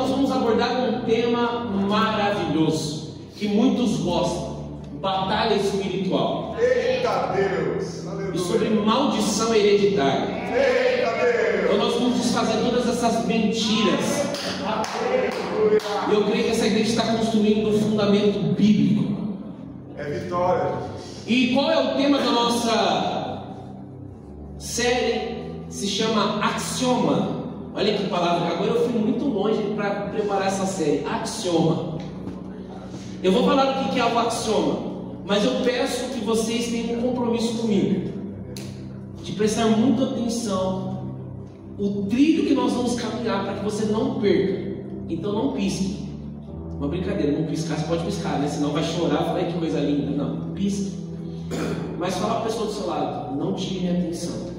nós vamos abordar um tema maravilhoso, que muitos gostam: batalha espiritual. Eita Deus! E sobre maldição hereditária. Eita Deus! Então nós vamos desfazer todas essas mentiras. E eu creio que essa igreja está construindo um fundamento bíblico. É vitória. E qual é o tema da nossa série? Se chama Axioma. Olha que palavra, agora eu fui muito longe para preparar essa série. Axioma. Eu vou falar o que é o axioma, mas eu peço que vocês tenham um compromisso comigo, de prestar muita atenção o trilho que nós vamos caminhar, para que você não perca. Então não pisque. Uma brincadeira, não piscar, você pode piscar, né? Senão vai chorar, falar que coisa linda. Não, pisque. Mas fala para a pessoa do seu lado: não tire minha atenção.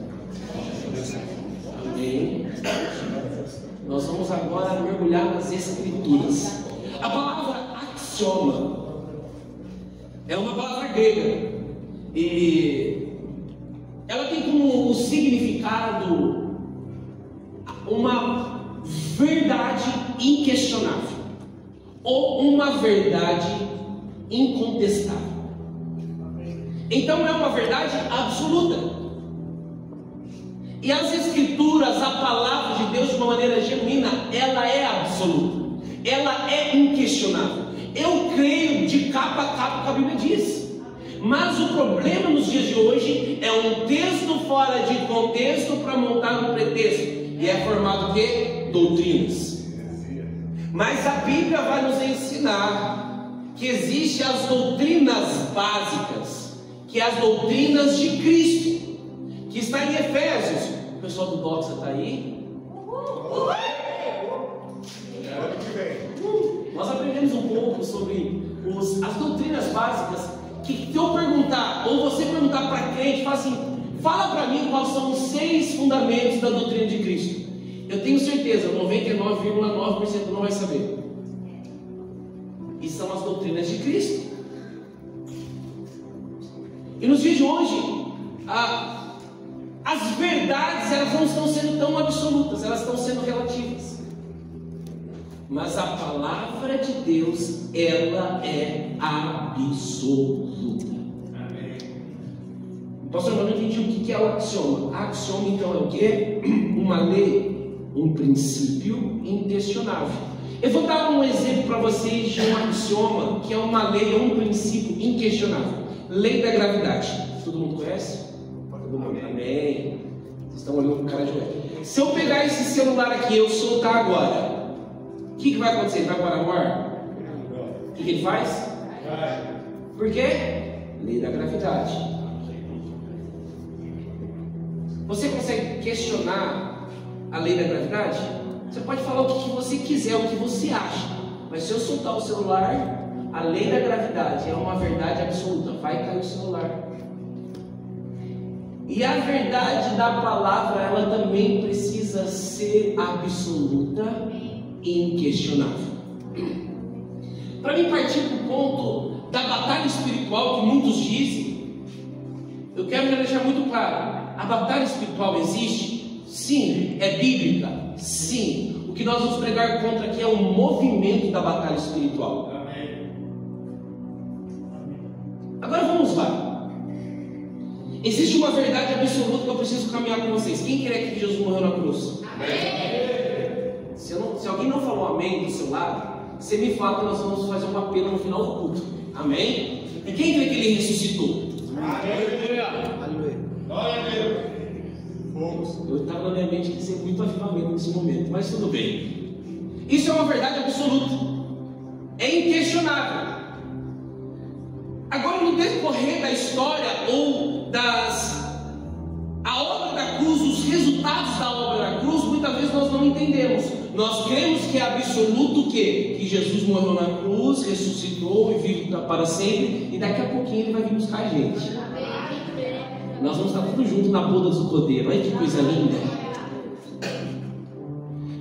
Amém. Nós vamos agora mergulhar nas Escrituras. A palavra axioma é uma palavra grega e ela tem como significado uma verdade inquestionável ou uma verdade incontestável. Então é uma verdade absoluta. E as Escrituras, a palavra de Deus, de uma maneira genuína, ela é absoluta, ela é inquestionável. Eu creio de capa a capa que a Bíblia diz. Mas o problema nos dias de hoje é um texto fora de contexto para montar um pretexto. E é formado de doutrinas. Mas a Bíblia vai nos ensinar que existem as doutrinas básicas, que é as doutrinas de Cristo, que está em Efésios. O pessoal do Doxa está aí? Nós aprendemos um pouco sobre as doutrinas básicas. Que se eu perguntar, ou você perguntar para crente, fala assim: fala para mim quais são os 6 fundamentos da doutrina de Cristo. Eu tenho certeza, 99,9% não vai saber. E são as doutrinas de Cristo. E nos dias de hoje, as verdades, elas não estão sendo tão absolutas, elas estão sendo relativas. Mas a palavra de Deus, ela é absoluta. Amém. Pastor, eu não entendi o que é o axioma. Axioma então é o quê? Uma lei, um princípio inquestionável. Eu vou dar um exemplo para vocês de um axioma, que é uma lei ou um princípio inquestionável. Lei da gravidade. Todo mundo conhece? Todo mundo. Amém. Vocês estão olhando com cara de ué. Se eu pegar esse celular aqui e eu soltar agora, o que vai acontecer? Ele vai parar no ar? O que ele faz? Por quê? Lei da gravidade. Você consegue questionar a lei da gravidade? Você pode falar o que você quiser, o que você acha. Mas se eu soltar o celular, a lei da gravidade é uma verdade absoluta. Vai cair o celular. E a verdade da palavra, ela também precisa ser absoluta e inquestionável. Para mim partir para o ponto da batalha espiritual que muitos dizem, eu quero já deixar muito claro: a batalha espiritual existe? Sim. É bíblica? Sim. O que nós vamos pregar contra aqui é o movimento da batalha espiritual. Amém. Agora vamos lá. Existe uma verdade absoluta que eu preciso caminhar com vocês. Quem crê que Jesus morreu na cruz? Amém. Se alguém não falou amém do seu lado, você me fala que nós vamos fazer um apelo no final do culto. Amém? E quem crê que ele ressuscitou? Aleluia. Glória a Deus. Eu estava na minha mente que ser muito avivamento nesse momento, mas tudo bem. Isso é uma verdade absoluta. É inquestionável. Agora, no decorrer da história ou a obra da cruz, os resultados da obra da cruz, muitas vezes nós não entendemos. Nós cremos que é absoluto o quê? Que Jesus morreu na cruz, ressuscitou e vive para sempre, e daqui a pouquinho ele vai vir buscar a gente. Nós vamos estar tudo junto na boda do Cordeiro. Olha que coisa linda.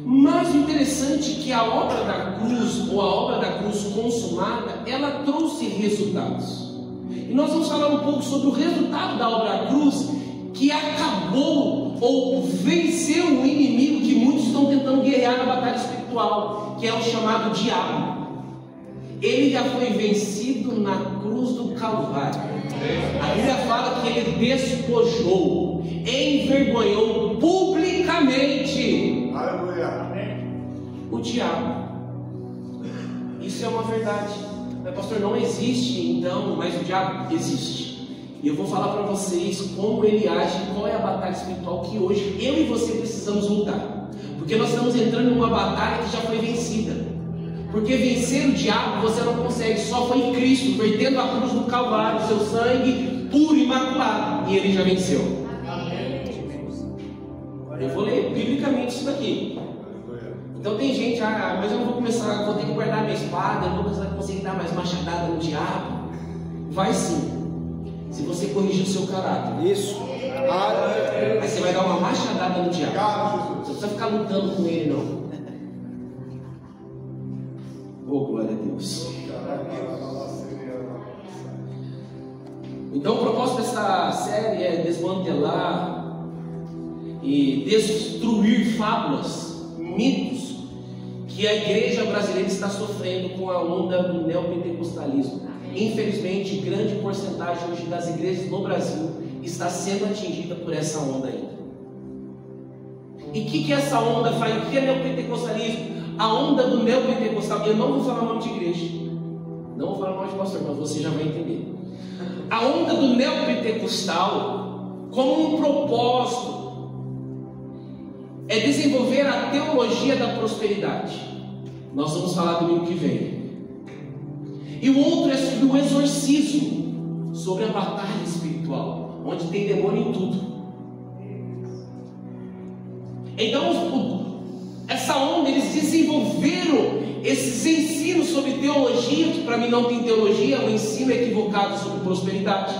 Mas o interessante é que a obra da cruz, ou a obra da cruz consumada, ela trouxe resultados. E nós vamos falar um pouco sobre o resultado da obra da cruz, que acabou ou venceu o inimigo que muitos estão tentando guerrear na batalha espiritual. espiritual, que é o chamado diabo. Ele já foi vencido na cruz do Calvário. A Bíblia fala que ele despojou, envergonhou publicamente o diabo. Isso é uma verdade. Mas, pastor, não existe então, mas o diabo existe. E eu vou falar para vocês como ele age, qual é a batalha espiritual que hoje eu e você precisamos lutar. Porque nós estamos entrando em uma batalha que já foi vencida. Porque vencer o diabo você não consegue, só foi Cristo vertendo a cruz no Calvário, seu sangue puro e imaculado, e ele já venceu. Eu vou ler biblicamente isso daqui. Então tem gente, mas eu não vou começar, vou ter que guardar minha espada, eu não vou conseguir dar mais machadada no diabo. Vai sim, se você corrigir o seu caráter. Isso. Aí você vai dar uma machadada no diabo. Você não precisa ficar lutando com ele não. Oh, glória a Deus. Então o propósito dessa série é desmantelar e destruir fábulas, mitos que a igreja brasileira está sofrendo com a onda do neopentecostalismo. Infelizmente, grande porcentagem hoje das igrejas no Brasil está sendo atingida por essa onda ainda. E o que essa onda faz? O que é neopentecostalismo? A onda do neopentecostal, eu não vou falar o nome de igreja, não vou falar o nome de pastor, mas você já vai entender. A onda do neopentecostal, como um propósito, é desenvolver a teologia da prosperidade. Nós vamos falar domingo que vem. E o outro é sobre o exorcismo, sobre a batalha espiritual, onde tem demônio em tudo. Então, essa onda, eles desenvolveram esses ensinos sobre teologia, que para mim não tem teologia, é um ensino equivocado sobre prosperidade.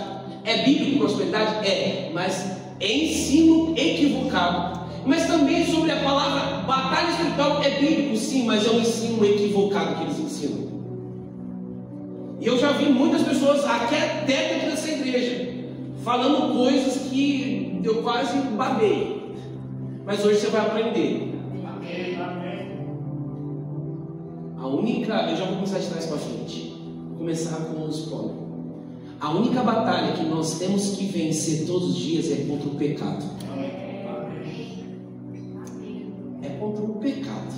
É bíblico prosperidade? É, mas é ensino equivocado. Mas também sobre a palavra batalha espiritual é bíblico, sim, mas é um ensino equivocado que eles ensinam. E eu já vi muitas pessoas, até dentro dessa igreja, falando coisas que eu quase babei. Mas hoje você vai aprender. A única, eu já vou começar de trás para frente. Vou começar com um spoiler. A única batalha que nós temos que vencer todos os dias é contra o pecado. É contra o pecado.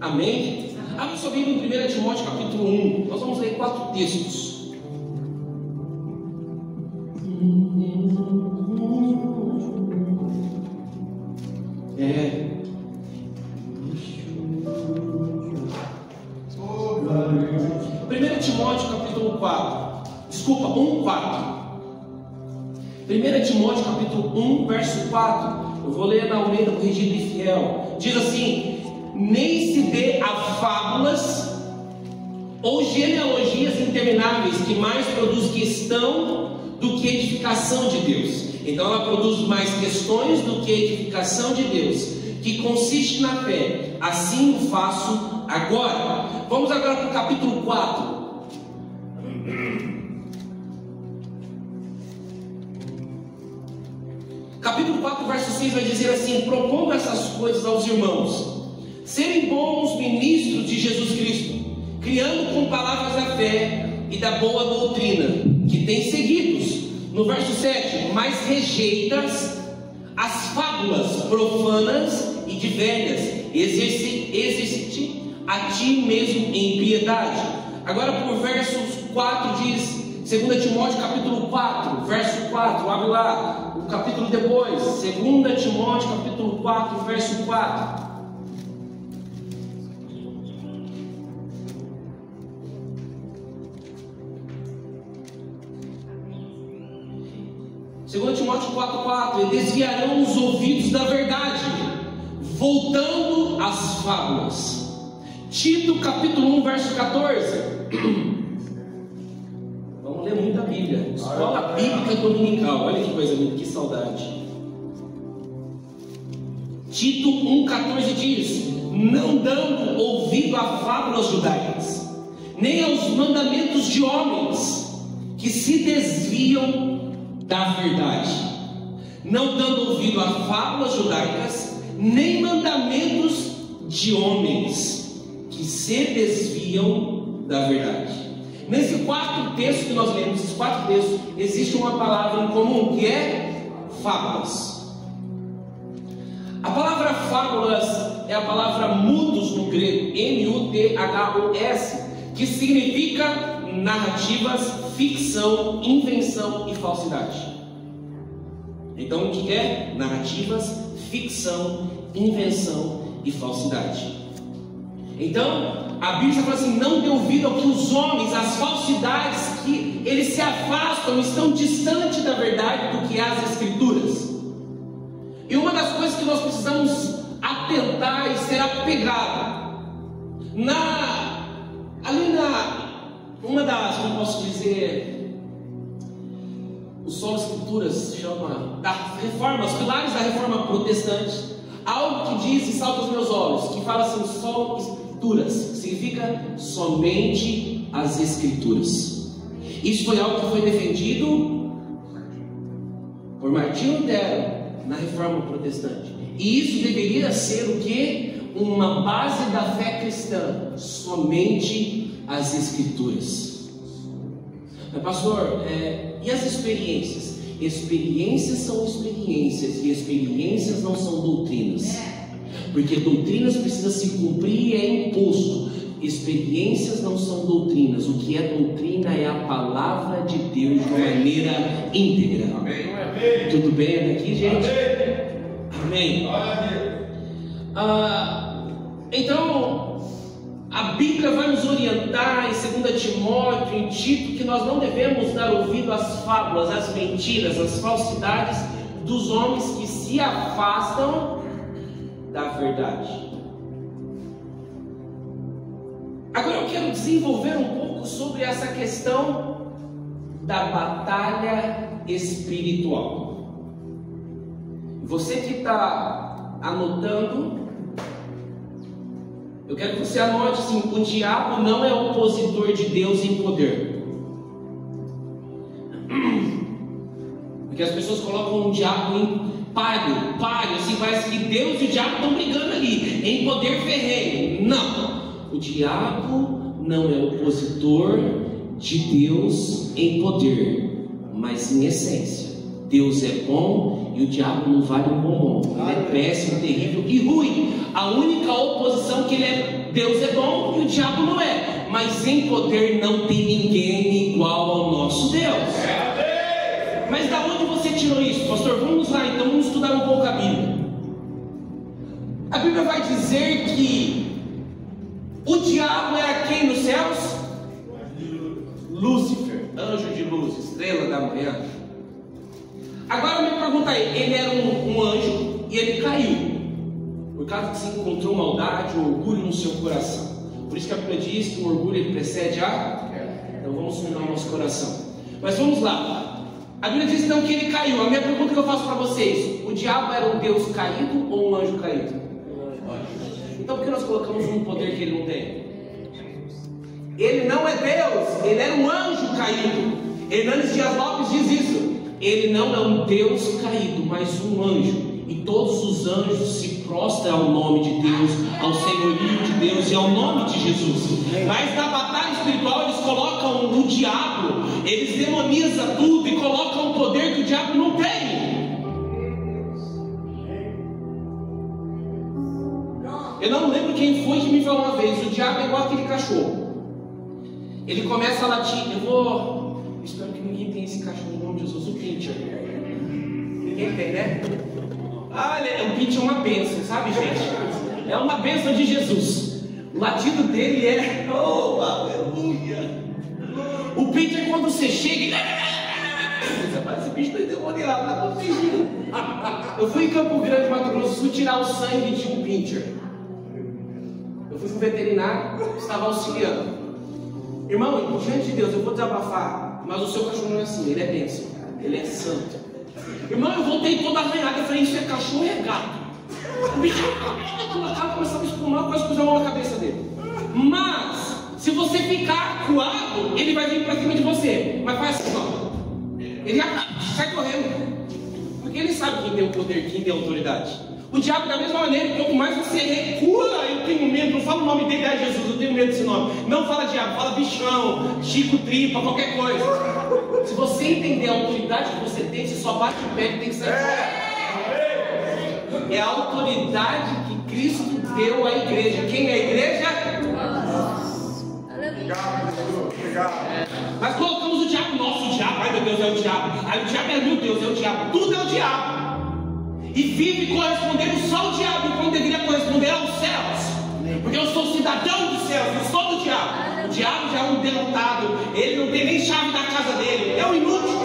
Amém? Abra sua Bíblia em 1 Timóteo capítulo 1. Nós vamos ler 4 textos. Timóteo capítulo 4. Desculpa, 1:4. 1 Timóteo capítulo 1, verso 4. Eu vou ler na Almeida Corrigida e Fiel. Diz assim: nem se dê a fábulas ou genealogias intermináveis, que mais produz questão do que edificação de Deus. Então ela produz mais questões do que edificação de Deus, que consiste na fé. Assim o faço agora. Vamos agora para o capítulo 4. Capítulo 4, verso 6 vai dizer assim: propondo essas coisas aos irmãos, serem bons ministros de Jesus Cristo, criando com palavras da fé e da boa doutrina, que têm seguidos. No verso 7, mas rejeitas as fábulas profanas e de velhas, exercite a ti mesmo em piedade. Agora por versos 4 diz, 2 Timóteo capítulo 4, verso 4, abre lá, o capítulo depois, 2 Timóteo capítulo 4, verso 4. 2 Timóteo 4,4: e desviarão os ouvidos da verdade, voltando às fábulas. Tito capítulo 1, verso 14. Vamos ler muita Bíblia. Escola Bíblica Dominical. Olha que coisa linda, que saudade. Tito 1,14 diz: não dando ouvido a fábulas judaicas, nem aos mandamentos de homens que se desviam da verdade. Não dando ouvido a fábulas judaicas, nem mandamentos de homens que se desviam da verdade. Nesse quarto texto que nós lemos, esses 4 textos, existe uma palavra em comum, que é fábulas. A palavra fábulas é a palavra mudos no grego, M-U-T-H-O-S, que significa narrativas, ficção, invenção e falsidade. Então, o que é? Narrativas, ficção, invenção e falsidade. Então, a Bíblia fala assim: não dê ouvido ao que os homens, as falsidades, que eles se afastam, estão distantes da verdade do que é as Escrituras. E uma das coisas que nós precisamos atentar e ser apegado, uma das, como posso dizer, o Solo Escrituras chama da reforma, os pilares da reforma protestante, algo que diz e salta aos meus olhos, que fala assim: só Escrituras, significa somente as Escrituras. Isso foi algo que foi defendido por Martinho Lutero na reforma protestante, e isso deveria ser o que? Uma base da fé cristã, somente as Escrituras. Mas pastor, e as experiências? Experiências são experiências, e experiências não são doutrinas, porque doutrinas precisam se cumprir e é imposto. Experiências não são doutrinas. O que é doutrina é a palavra de Deus de uma maneira íntegra. Amém. Tudo bem até aqui, gente? Amém. Então, a Bíblia vai nos orientar em 2 Timóteo, em Tito, que nós não devemos dar ouvido às fábulas, às mentiras, às falsidades dos homens que se afastam da verdade. Agora eu quero desenvolver um pouco sobre essa questão da batalha espiritual. Você que está anotando, eu quero que você anote assim: o diabo não é opositor de Deus em poder. Porque as pessoas colocam o diabo em páreo, assim, parece que Deus e o diabo estão brigando ali, em poder ferrenho. Não, o diabo não é opositor de Deus em poder, mas em essência. Deus é bom e o diabo não vale um bombom. Ele é péssimo, terrível e ruim. A única oposição que Deus é bom e o diabo não é. Mas em poder não tem ninguém igual ao nosso Deus. Mas da onde você tirou isso, pastor? Vamos lá então, vamos estudar um pouco a Bíblia. A Bíblia vai dizer que o diabo era quem nos céus? Lúcifer, anjo de luz, estrela da manhã. Agora me pergunta aí, ele era um anjo e ele caiu por causa que se encontrou maldade, orgulho no seu coração. Por isso que a Bíblia diz que o orgulho ele precede a... Então vamos sondar o nosso coração. Mas vamos lá. A Bíblia diz então que ele caiu. A minha pergunta que eu faço para vocês: o diabo era um Deus caído ou um anjo caído? Então por que nós colocamos um poder que ele não tem? Ele não é Deus, ele era um anjo caído. Hernandes Dias Lopes diz isso. Ele não é um Deus caído, mas um anjo. E todos os anjos se prostram ao nome de Deus, ao senhorio de Deus e ao nome de Jesus. Mas na batalha espiritual eles colocam o diabo, eles demonizam tudo e colocam um poder que o diabo não tem. Eu não lembro quem foi que me falou uma vez: o diabo é igual aquele cachorro. Ele começa a latir. Espero que ninguém tenha esse cachorro no nome de Jesus, o Pincher. Ninguém tem, né? O Pincher é uma bênção, sabe, gente? É uma bênção de Jesus. O latido dele é: oh, aleluia. O Pincher, quando você chega, você parece esse bicho endemoniado, tá protegido. Eu fui em Campo Grande, Mato Grosso, fui tirar o sangue de um Pincher. Eu fui pro veterinário, estava auxiliando. Irmão, diante de Deus, eu vou desabafar, mas o seu cachorro não é assim, ele é bênção, ele é santo. Irmão, eu voltei toda arranhada, eu falei: isso é cachorro ou é gato? O bicho começava a espumar, quase pus a mão na cabeça dele. Mas, se você ficar acuado, ele vai vir para cima de você. Mas faz assim, ó. Ele sai correndo. Porque ele sabe quem tem o poder, quem tem a autoridade. O diabo, da mesma maneira, quanto mais você recua, eu tenho medo, não fala o nome dele, Jesus, eu tenho medo desse nome. Não fala diabo, fala bichão, Chico Tripa, qualquer coisa. Se você entender a autoridade que você tem, você só bate o pé e tem que sair fora. É a autoridade que Cristo deu à igreja. Quem é a igreja? Mas colocamos o diabo, nosso diabo, ai meu Deus, é o diabo. Ai o diabo é meu Deus, é o diabo. Tudo é o diabo. E vive correspondendo só ao diabo, quando deveria corresponder aos céus. Porque eu sou cidadão dos céus, não sou do diabo. O diabo já é um derrotado, ele não tem nem chave da casa dele, é um inútil.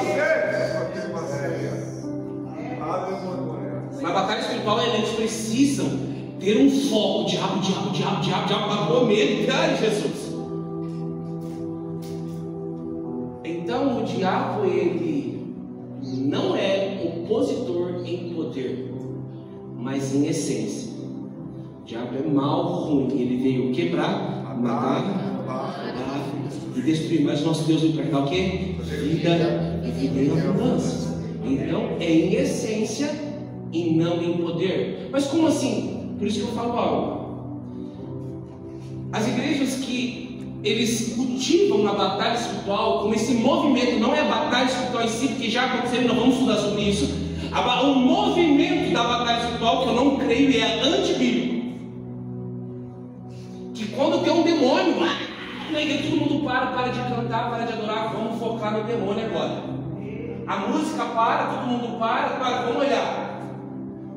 Na batalha espiritual, eles precisam ter um foco. Diabo, acabou medo, cara, Jesus. Então, o diabo, ele não é opositor em poder, mas em essência. O diabo é mal, ruim. Ele veio quebrar, matar e destruir. Mas nosso Deus veio para cá o quê? Vida e vida em abundância. Então é em essência e não em poder. Mas como assim? Por isso que eu falo algo. As igrejas que eles cultivam a batalha espiritual, como esse movimento, não é a batalha espiritual em si, porque já aconteceu e nós vamos estudar sobre isso. O movimento da batalha espiritual, que eu não creio, é antibíblico. Que quando tem um demônio, na igreja todo mundo para de cantar, para de adorar, vamos focar no demônio agora. A música para, todo mundo para, vamos olhar.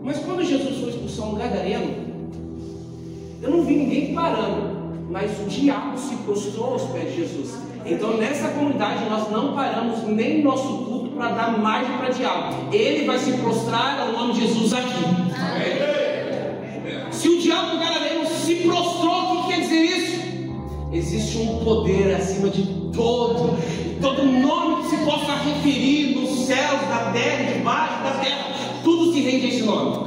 Mas quando Jesus foi expulsar um gadareno, eu não vi ninguém parando. Mas o diabo se prostrou aos pés de Jesus. Então nessa comunidade nós não paramos nem nosso culto para dar margem para o diabo. Ele vai se prostrar ao nome de Jesus aqui. Se o diabo do gadareno se prostrou, o que quer dizer isso? Existe um poder acima de todo nome que se possa referir nos céus, na terra, debaixo da terra. Tudo se rende a esse nome.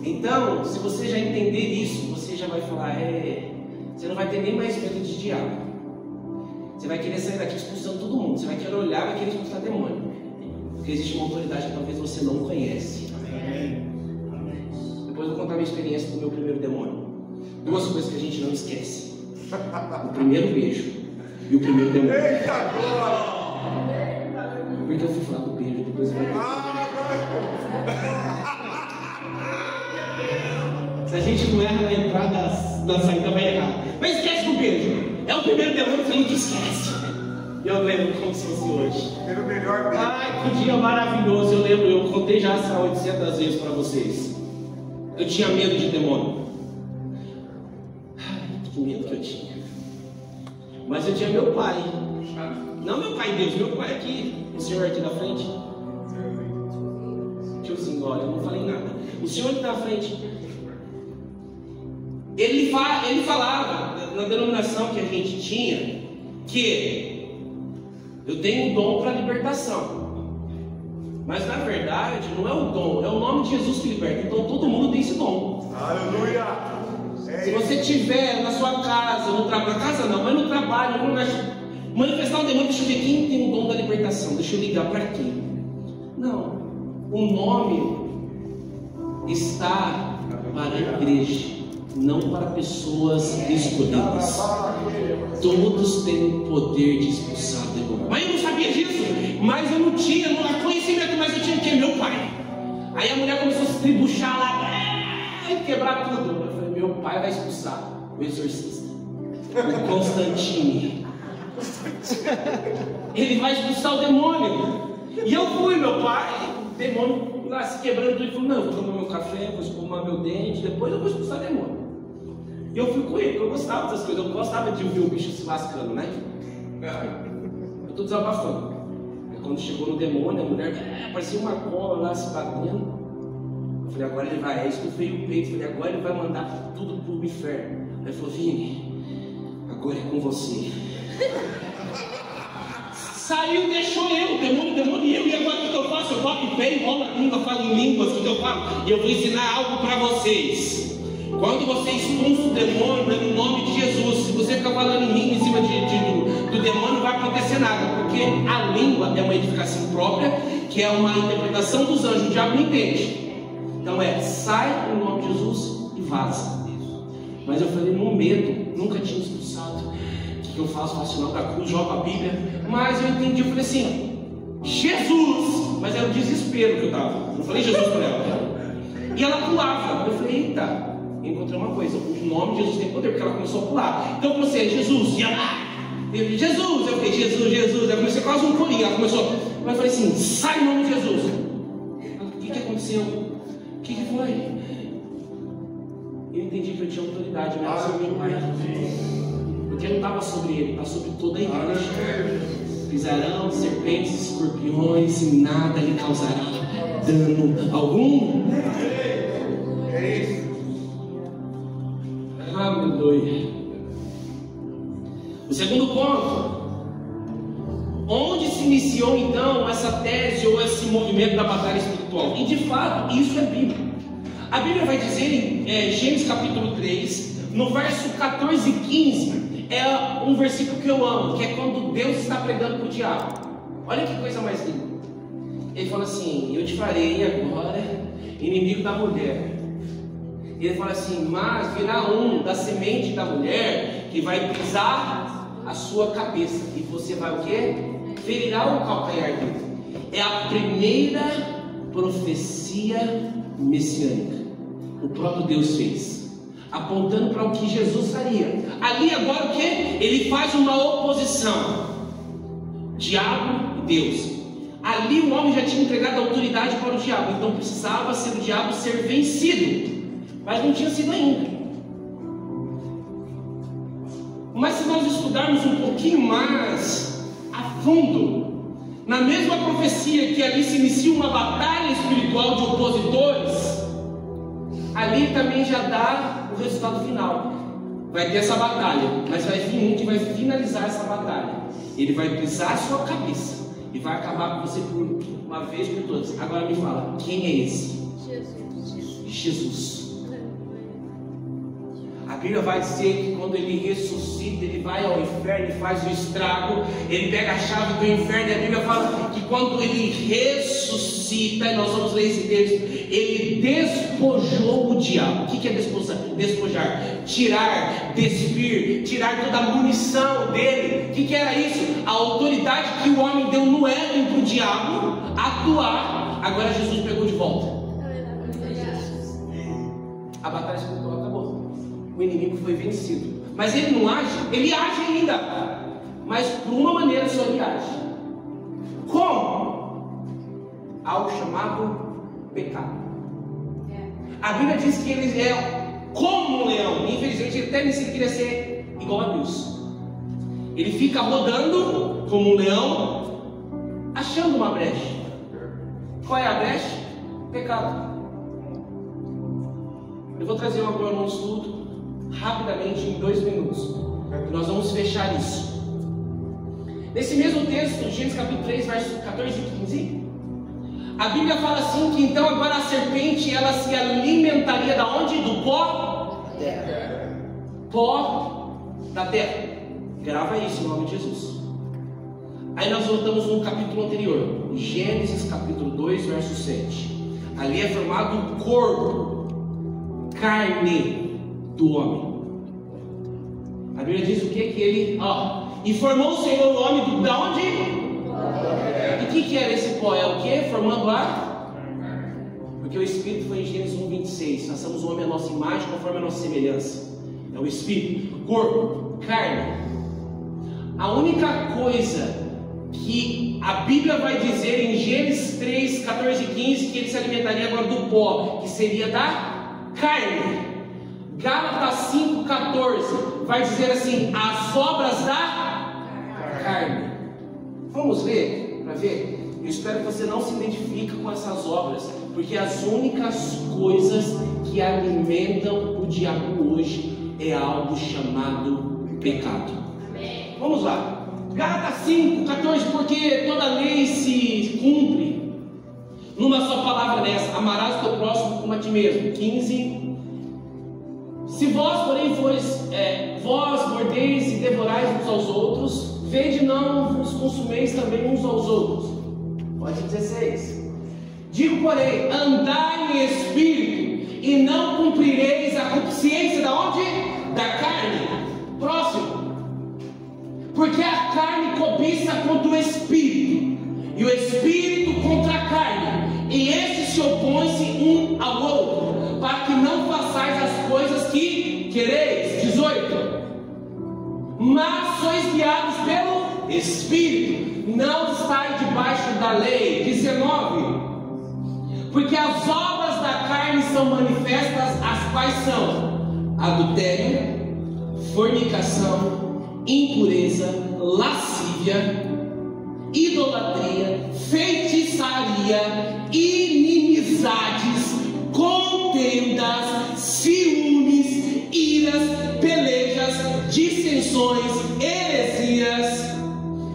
Então, se você já entender isso, você já vai falar, você não vai ter nem mais medo de diabo. Você vai querer sair daqui expulsando todo mundo. Você vai querer olhar, vai querer expulsar demônio. Porque existe uma autoridade que talvez você não conhece. Depois eu vou contar minha experiência com o meu primeiro demônio. Duas coisas que a gente não esquece: o primeiro beijo e o primeiro demônio. Eita glória! Porque eu fui falar do beijo, depois eu vou. Se a gente não erra na entrada, na saída vai errar. Mas esquece do beijo. É o primeiro demônio que você nunca esquece. Eu lembro como se fosse hoje. Era o melhor beijo. Ai, que dia maravilhoso. Eu lembro, eu contei já essa 800 vezes para vocês. Eu tinha medo de demônio. Ai, que medo que eu tinha. Mas eu tinha meu pai. Não meu pai Deus, meu pai aqui. O senhor aqui na frente. Tiozinho, olha, eu não falei nada. O senhor aqui na frente. Ele falava na denominação que a gente tinha que eu tenho um dom para libertação. Mas na verdade não é o dom, é o nome de Jesus que liberta. Então todo mundo tem esse dom. Aleluia! Se você tiver na sua casa, no trabalho, na casa não, mas no trabalho, não vai manifestar um demônio, deixa eu ver quem tem o dom da libertação, deixa eu ligar para quem? Não, o nome está para a igreja, não para pessoas escolhidas. Todos têm o poder de expulsar demônio. Mas eu não sabia disso, mas eu não tinha conhecimento, mas eu tinha que meu pai. Aí a mulher começou a se tribuchar lá, quebrar tudo. Eu falei, meu pai vai expulsar o exorcista, o Constantine. Ele vai expulsar o demônio. E eu fui, meu pai, o demônio lá se quebrando tudo. Ele falou, não, eu vou tomar meu café, vou espumar meu dente, depois eu vou expulsar o demônio. E eu fui com ele, porque eu gostava dessas coisas, eu gostava de ouvir o bicho se lascando, né? Eu estou desabafando. Aí quando chegou no demônio, a mulher parecia uma cobra lá se batendo. Eu falei, agora ele vai, estufei o peito, falei, agora ele vai mandar tudo pro inferno. Aí ele falou, Vini, agora é com você. Saiu, deixou eu, demônio, e agora o que eu faço? Eu toco o pé, enrolo a língua, falo em línguas, o que eu falo? E eu vou ensinar algo para vocês. Quando você expulsa o demônio, é no nome de Jesus. Se você ficar falando em língua em cima do demônio, não vai acontecer nada, porque a língua é uma edificação própria, que é uma interpretação dos anjos, o diabo não entende. Então sai em nome de Jesus e vaza. Mas eu falei, no medo, nunca tinha expulsado. O que eu faço? Faço o sinal da cruz, jogo a Bíblia. Mas eu entendi, eu falei assim, Jesus! Mas era o desespero que eu estava. Não falei Jesus para ela. E ela pulava. Eu falei, eita, encontrei uma coisa. O nome de Jesus tem poder, porque ela começou a pular. Então eu comecei, Jesus, e ela... Jesus, eu falei, Jesus, Jesus. Eu comecei quase um corinho. Ela começou, mas eu falei assim, sai em nome de Jesus. O que aconteceu? O que foi? Eu entendi que eu tinha autoridade, né? Sobre meu pai. Porque não estava sobre ele, estava sobre toda a igreja. Pisarão, serpentes, escorpiões, e nada lhe causará dano algum. É isso. Aleluia. O segundo ponto, onde se iniciou então essa tese ou esse movimento da batalha espiritual? E de fato, isso é Bíblia. A Bíblia vai dizer em Gênesis capítulo 3, no verso 14 e 15, é um versículo que eu amo, que é quando Deus está pregando para o diabo. Olha que coisa mais linda. Ele fala assim, eu te farei agora inimigo da mulher. Ele fala assim, mas virá um da semente da mulher que vai pisar a sua cabeça, e você vai o quê? Ferirá o calcanhar dele. É a primeira profecia messiânica. O próprio Deus fez, apontando para o que Jesus faria. Ali agora o que? Ele faz uma oposição, diabo e Deus. Ali o homem já tinha entregado a autoridade para o diabo, então precisava ser o diabo ser vencido, mas não tinha sido ainda. Mas se nós estudarmos um pouquinho mais a fundo, na mesma profecia que ali se inicia uma batalha espiritual de opositores, ali também já dá o resultado final. Vai ter essa batalha, mas vai vir um que vai finalizar essa batalha. Ele vai pisar a sua cabeça e vai acabar com você por uma vez por todas. Agora me fala, quem é esse? Jesus. A Bíblia vai dizer que quando ele ressuscita, ele vai ao inferno e faz o estrago, ele pega a chave do inferno, e a Bíblia fala que quando ele ressuscita, e nós vamos ler esse texto, ele despojou o diabo. O que é despojar? Tirar, despir, tirar toda a munição dele. O que era isso? A autoridade que o homem deu no Éden para o diabo atuar, agora Jesus pegou de volta. A batalha espiritual acabou. O inimigo foi vencido. Mas ele não age? Ele age ainda. Mas por uma maneira só ele age. Como? Algo chamado pecado. A Bíblia diz que ele é como um leão. Infelizmente ele até nem queria ser igual a Deus. Ele fica rodando como um leão, achando uma brecha. Qual é a brecha? Pecado. Eu vou trazer agora um estudo rapidamente em 2 minutos. Nós vamos fechar isso. Nesse mesmo texto, Gênesis capítulo 3, versos 14 e 15, a Bíblia fala assim que então agora a serpente ela se alimentaria da onde? Do pó? Terra. Pó da terra. Grava isso em nome de Jesus. Aí nós voltamos no capítulo anterior, Gênesis capítulo 2, verso 7. Ali é formado o corpo, carne do homem. A Bíblia diz o que ele, e formou o Senhor o homem da onde? E o que era esse pó? É o que? Formando a? Porque o Espírito foi em Gênesis 1:26. Façamos o homem à nossa imagem, conforme a nossa semelhança. É o Espírito, corpo, carne. A única coisa que a Bíblia vai dizer em Gênesis 3, 14 e 15, que ele se alimentaria agora do pó, que seria da carne. Gálatas 5,14 vai dizer assim, as obras da carne. Vamos ler, para ver? Eu espero que você não se identifique com essas obras, porque as únicas coisas que alimentam o diabo hoje é algo chamado pecado. Vamos lá, Gálatas 5,14, porque toda lei se cumpre numa só palavra nessa, amarás o teu próximo como a ti mesmo. 15, se vós porém vós mordeis e devorais uns aos outros, vede não vos consumeis também uns aos outros. Pode 16, Digo, porém, andai em espírito, e não cumprireis a concupiscência da onde? Da carne. Próximo. Porque a carne cobiça contra o espírito, e o espírito contra a carne, e esses se opõem-se um ao outro, para que não façais as coisas que quereis. 18. Mas sois guiados pelo espírito, não estáis debaixo da lei. 19. Porque as obras da carne são manifestas, as quais são adultério, fornicação, impureza, lascívia, idolatria, feitiçaria, inimizades, contendas, ciúmes, iras, pelejas, dissensões, heresias,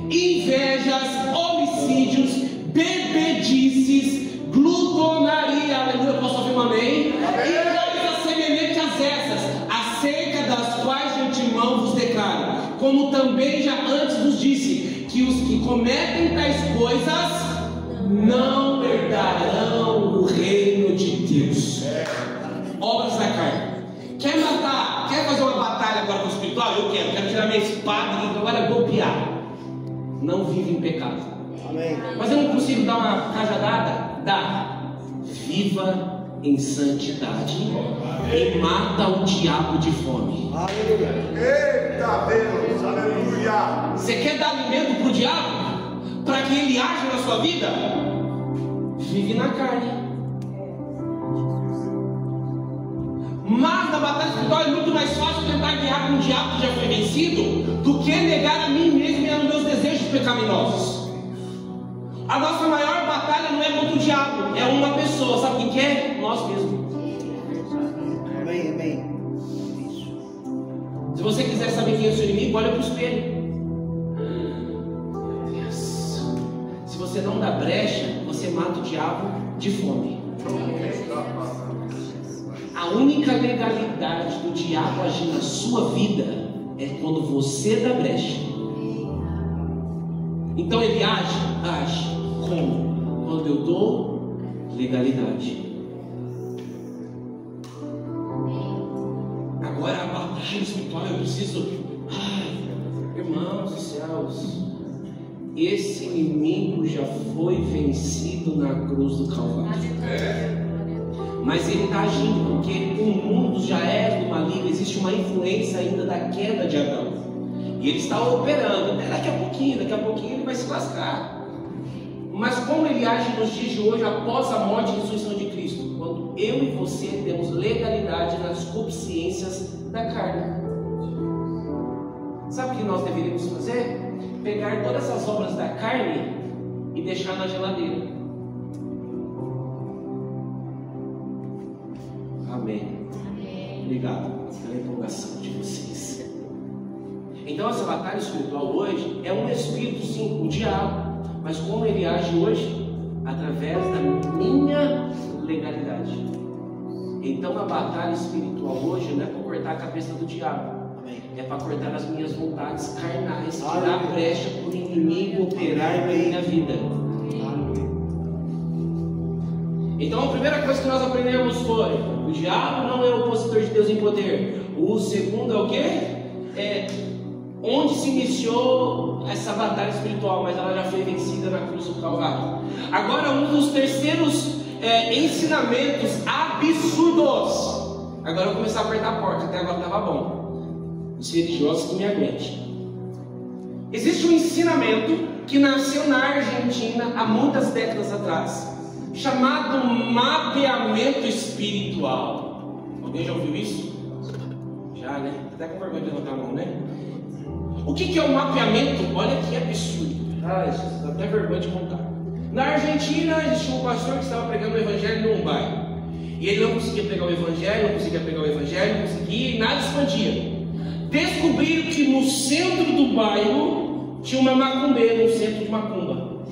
invejas, homicídios, bebedices, glutonaria. Aleluia, posso ouvir um amém? E coisas semelhantes a essas, acerca das quais de antemão vos declaro, como também já antes vos disse, que os que cometem tais coisas não herdarão o reino de Deus. Obras da carne. Quer matar? Quer fazer uma batalha agora com o espiritual? Eu quero tirar minha espada e agora golpear. Não vive em pecado. Amém. Mas eu não consigo dar uma cajadada? Dá. Viva em santidade e mata o diabo de fome. Aleluia. Eita Deus, aleluia. Você quer dar alimento para o diabo? Para que ele aja na sua vida? Vive na carne. Mas na batalha espiritual é muito mais fácil tentar guerrear com o diabo que já foi vencido do que negar a mim mesmo e aos meus desejos pecaminosos. A nossa maior batalha não é contra o diabo, é uma pessoa. Sabe quem que é? Nós mesmos. Amém, amém. Se você quiser saber quem é o seu inimigo, olha para o espelho. Deus. Se você não dá brecha, você mata o diabo de fome. A única legalidade do diabo agir na sua vida é quando você dá brecha. Então ele age como? Quando eu dou legalidade. Agora a batalha espiritual eu preciso. Irmãos dos céus, esse inimigo já foi vencido na cruz do Calvário. Mas ele está agindo porque o mundo já é do maligno, existe uma influência ainda da queda de Adão. E ele está operando. Daqui a pouquinho ele vai se lascar. Mas como ele age nos dias de hoje, após a morte e ressurreição de Cristo? Quando eu e você temos legalidade nas consciências da carne. Sabe o que nós deveríamos fazer? Pegar todas essas obras da carne e deixar na geladeira. Amém. Obrigado pela empolgação de vocês. Então essa batalha espiritual hoje é um espírito, sim, o diabo. Mas como ele age hoje? Através da minha legalidade. Então a batalha espiritual hoje não é para cortar a cabeça do diabo. É para cortar as minhas vontades carnais, tirar a brecha para o inimigo operar na minha vida. Então a primeira coisa que nós aprendemos foi: o diabo não é opositor de Deus em poder. O segundo é o quê? É onde se iniciou essa batalha espiritual, mas ela já foi vencida na cruz do Calvário. Agora um dos terceiros ensinamentos absurdos. Agora eu vou começar a apertar a porta, até agora estava bom. Os religiosos que me aguentem. Existe um ensinamento que nasceu na Argentina há muitas décadas atrás, chamado mapeamento espiritual. Alguém já ouviu isso? Já, né? Até com vergonha de levantar a mão, né? O que é o mapeamento? Olha que absurdo. Jesus, dá até vergonha de contar. Na Argentina existia um pastor que estava pregando o evangelho num bairro. E ele não conseguia pregar o evangelho, não conseguia, e nada expandia. Descobriram que no centro do bairro tinha uma macumbeira, um centro de macumba.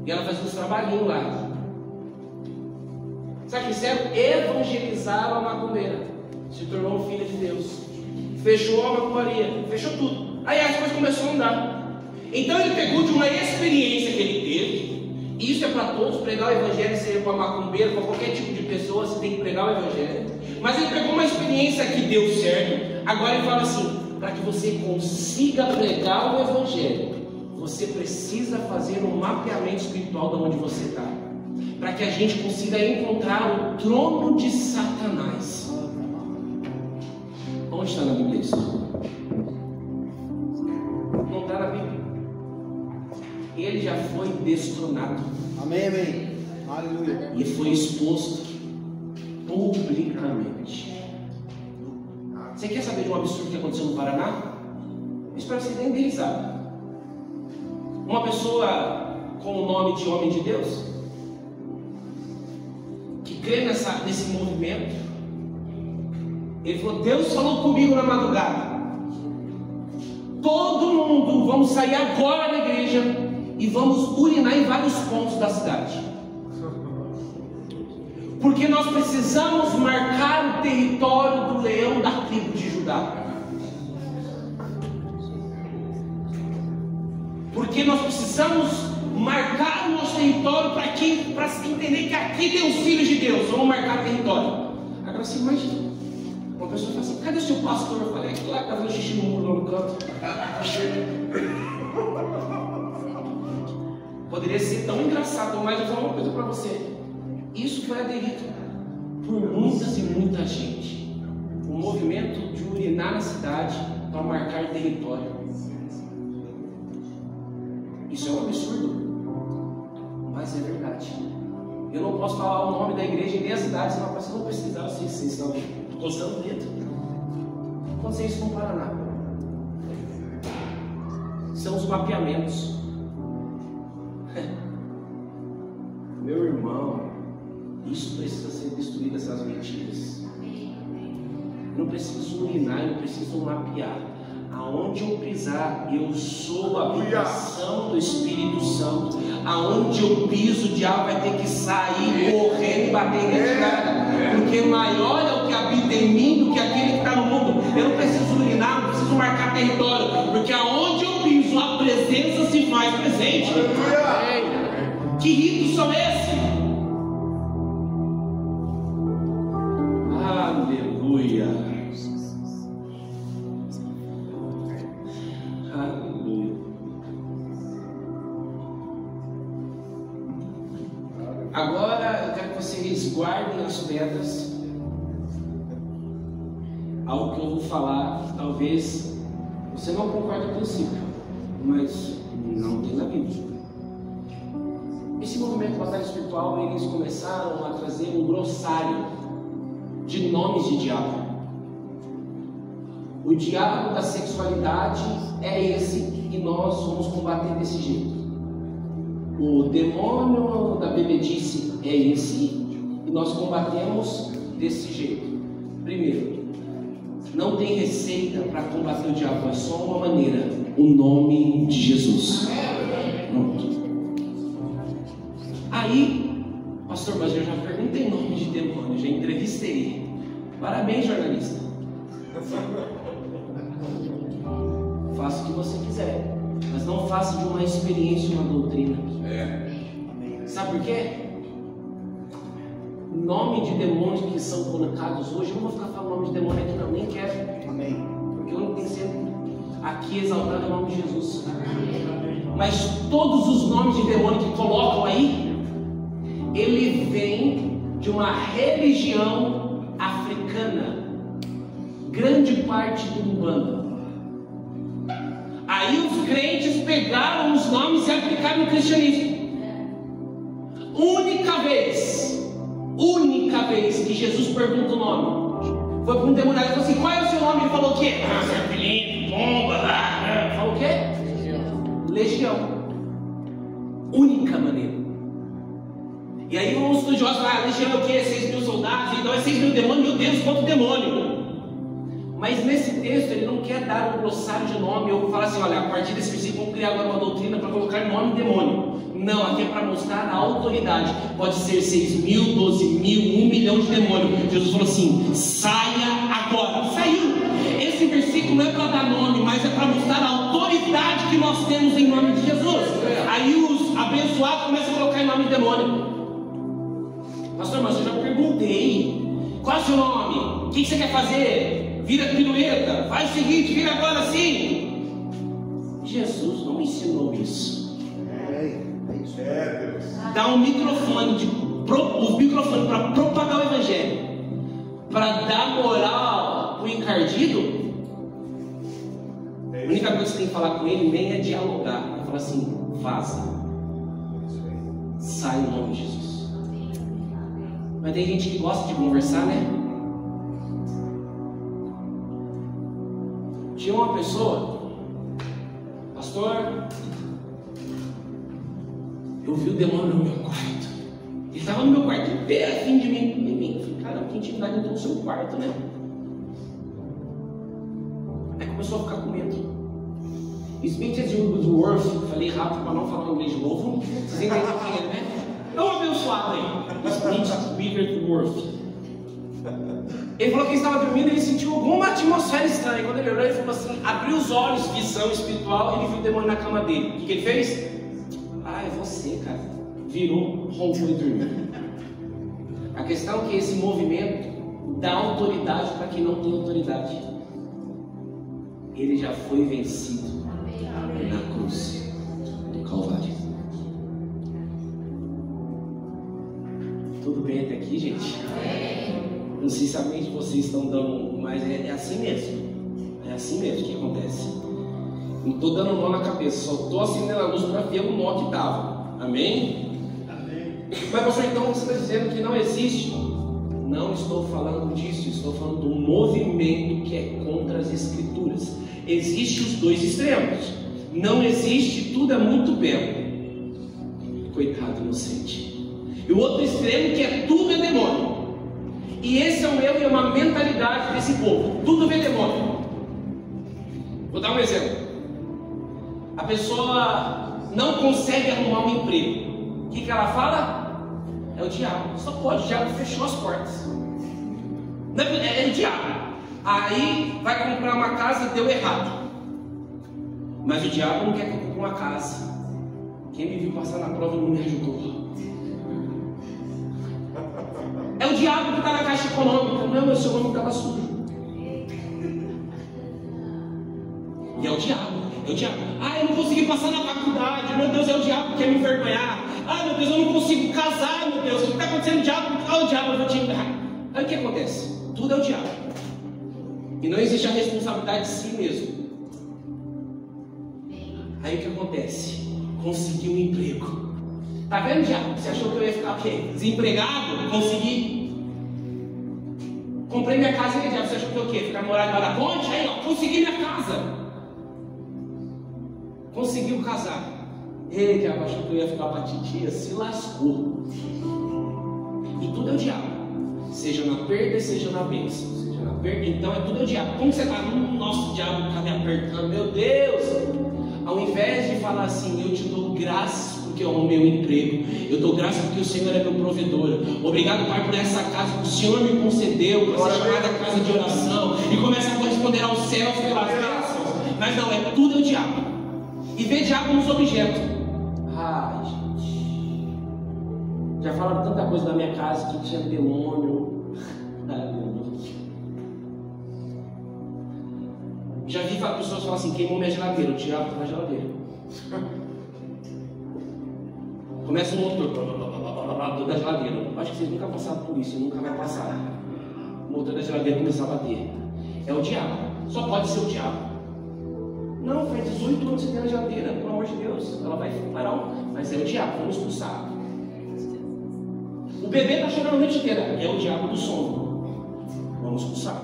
E ela fazia uns trabalhinhos lá. Sabe o que fizeram? Evangelizaram a macumbeira. Se tornou filha de Deus. Fechou a macumbaria, fechou tudo. Aí as coisas começaram a andar. Então ele pegou de uma experiência que ele teve, Isso é para todos, pregar o evangelho, seja para macumbeiro, para qualquer tipo de pessoa, você tem que pregar o evangelho. Mas ele pegou uma experiência que deu certo, agora ele fala assim: para que você consiga pregar o evangelho, você precisa fazer um mapeamento espiritual de onde você está, para que a gente consiga encontrar o trono de Satanás. Onde está na Bíblia isso? Não está na Bíblia. Ele já foi destronado. Amém, amém. Aleluia. E foi exposto publicamente. Você quer saber de um absurdo que aconteceu no Paraná? Espero que você nem dele sabe. Uma pessoa com o nome de homem de Deus, que crê nesse movimento, ele falou: Deus falou comigo na madrugada. Todo mundo vamos sair agora da igreja e vamos urinar em vários pontos da cidade, porque nós precisamos marcar o território do leão da tribo de Judá. Porque nós precisamos marcar o nosso território para entender que aqui tem os filhos de Deus. Vamos marcar o território. Agora você imagina, uma pessoa fala assim: cadê o seu pastor? Eu falei: aqui lá está fazendo xixi no muro, lá no canto. Poderia ser tão engraçado, mas eu vou falar uma coisa para você. Isso foi aderido por muitas e muita gente. O movimento de urinar na cidade para marcar território. Isso é um absurdo, mas é verdade. Eu não posso falar o nome da igreja e nem a cidade, senão vocês vão pesquisar, vocês estão gostando dentro. Aconteceu isso no Paraná. São os mapeamentos. Meu irmão, isso precisa ser destruído, essas mentiras. Eu não preciso urinar, eu não preciso mapear. Aonde eu pisar, eu sou a habitação do Espírito Santo. Aonde eu piso, o diabo vai ter que sair correndo e bater em retirada. Porque maior é o que habita em mim do que aquele que está no mundo. Eu não preciso urinar, não preciso marcar território. Porque aonde eu piso, a presença se faz presente. Que ritos são esses? Aleluia. Aleluia. Agora eu quero que vocês guardem as pedras. Algo que eu vou falar, talvez você não concorde a princípio, mas não tem na Bíblia. Esse movimento de batalha espiritual, eles começaram a trazer um glossário de nomes de diabo. O diabo da sexualidade é esse, e nós vamos combater desse jeito. O demônio da bebedice é esse, e nós combatemos desse jeito. Primeiro, não tem receita para combater o diabo, é só uma maneira: o nome de Jesus. Pronto. Aí, pastor, mas eu já perguntei nome de demônio, já entrevistei. Parabéns, jornalista. Faça o que você quiser, mas não faça de uma experiência uma doutrina. Sabe por quê? Nome de demônios que são colocados hoje, eu não vou ficar falando nome de demônio aqui não, nem quero. Amém. Porque eu não tenho sempre aqui exaltado o nome de Jesus. Mas todos os nomes de demônio que colocam aí, ele vem de uma religião africana, grande parte do Umbanda. Aí os crentes pegaram os nomes e aplicaram no cristianismo. Única vez que Jesus pergunta o nome, foi para um demoniado e falou assim: qual é o seu nome? Ele falou o quê? Serpilino, bomba, falou o quê? Legião. Única maneira. E aí um estudioso fala: legião é o quê? 6.000 soldados, então é 6.000 demônios, meu Deus, quanto demônio! Mas nesse texto ele não quer dar um glossário de nome, ou falar assim: olha, a partir desse versículo vamos criar agora uma doutrina para colocar nome demônio. Não, aqui é para mostrar a autoridade. Pode ser 6.000, 12.000, 1 milhão de demônios. Jesus falou assim: saia agora. Saiu. Esse versículo não é para dar nome, mas é para mostrar a autoridade que nós temos em nome de Jesus. Aí os abençoado começa a colocar em nome de demônio. Pastor, mas eu já perguntei. Qual é o seu nome? O que você quer fazer? Vira pirueta. Faz o seguinte, vira agora assim. Jesus não ensinou isso. Deus. Dá um microfone, os microfones para propagar o evangelho, para dar moral pro encardido. A única coisa que você tem que falar com ele nem é dialogar. Ele fala assim: vaza, sai em nome de Jesus. Mas tem gente que gosta de conversar, né? Tinha uma pessoa, pastor, eu vi o demônio no meu quarto. Ele estava no meu quarto, em pé, a fim de mim. Eu falei, cara, que intimidade entrou no seu quarto, né? Aí começou a ficar com medo. Speak as you worth, falei rápido para não falar inglês de novo. Vocês entenderam o que é, né? É um abençoado aí. Speak worth. Ele falou que estava dormindo e ele sentiu alguma atmosfera estranha. Quando ele olhou, ele falou assim: abriu os olhos, visão espiritual, ele viu o demônio na cama dele. O que ele fez? Ah, é você, cara. Virou, rompeu e dormiu. A questão é que esse movimento dá autoridade para quem não tem autoridade. Ele já foi vencido na cruz do Calvário. Tudo bem até aqui, gente? Não sei se a mente de vocês estão dando, mas é assim mesmo. É assim mesmo que acontece. Não estou dando nó na cabeça, só estou acendendo a luz para ver o nó que estava. Amém? Amém? Mas pastor, então você está dizendo que não existe? Não estou falando disso, estou falando do movimento que é contra as escrituras. Existem os dois extremos. Não existe, tudo é muito belo. Coitado inocente. E o outro extremo que é tudo é demônio. E esse é um erro e é uma mentalidade desse povo. Tudo vê demônio. Vou dar um exemplo. A pessoa não consegue arrumar um emprego. O que ela fala? É o diabo. Só pode, o diabo fechou as portas. É o diabo. Aí vai comprar uma casa, deu errado. Mas o diabo não quer que eu compre uma casa. Quem me viu passar na prova não me ajudou. É o diabo que está na caixa econômica. Não, meu seu nome estava sujo. E é o diabo. É o diabo. Ah, eu não consegui passar na faculdade. Meu Deus, é o diabo que quer me envergonhar. Ah, meu Deus, eu não consigo casar, meu Deus. O que está acontecendo? O diabo. Ah, o diabo, eu vou te enterrar. Aí o que acontece? Tudo é o diabo. E não existe a responsabilidade de si mesmo. Aí o que acontece? Consegui um emprego. Tá vendo, diabo? Você achou que eu ia ficar o quê? Desempregado? Consegui. Comprei minha casa, e diabo? Você achou que eu ia o quê? Ficar morar debaixo da ponte? Aí, ó, consegui minha casa. Conseguiu casar. Ei, diabo, achou que eu ia ficar pra titia? Se lascou. E tudo é o diabo. Seja na perda, seja na bênção. Seja na perda, então é tudo o diabo. Como você está? Nosso diabo está me apertando. Meu Deus! Ao invés de falar assim, eu te dou graças porque eu amo meu emprego. Eu dou graças porque o Senhor é meu provedor. Obrigado, Pai, por essa casa que o Senhor me concedeu, por ser chamada casa de oração. E começa a corresponder aos céus pelas bênçãos. Mas não, é tudo o diabo. E vê diabo nos objetos. Ai, gente. Já falaram tanta coisa na minha casa que tinha demônio. Ai, meu Deus. Já vi pessoas falar assim, queimou minha geladeira, o diabo está na geladeira. Começa um motor da geladeira. Acho que vocês nunca passaram por isso, nunca vai passar. O motor da geladeira começar a bater. É o diabo, só pode ser o diabo. Não, faz 18 anos que você tem na geladeira, pelo amor de Deus, ela vai parar. Mas é o diabo, vamos expulsar. O bebê está chorando a noite inteira, é o diabo do sono. Vamos expulsar.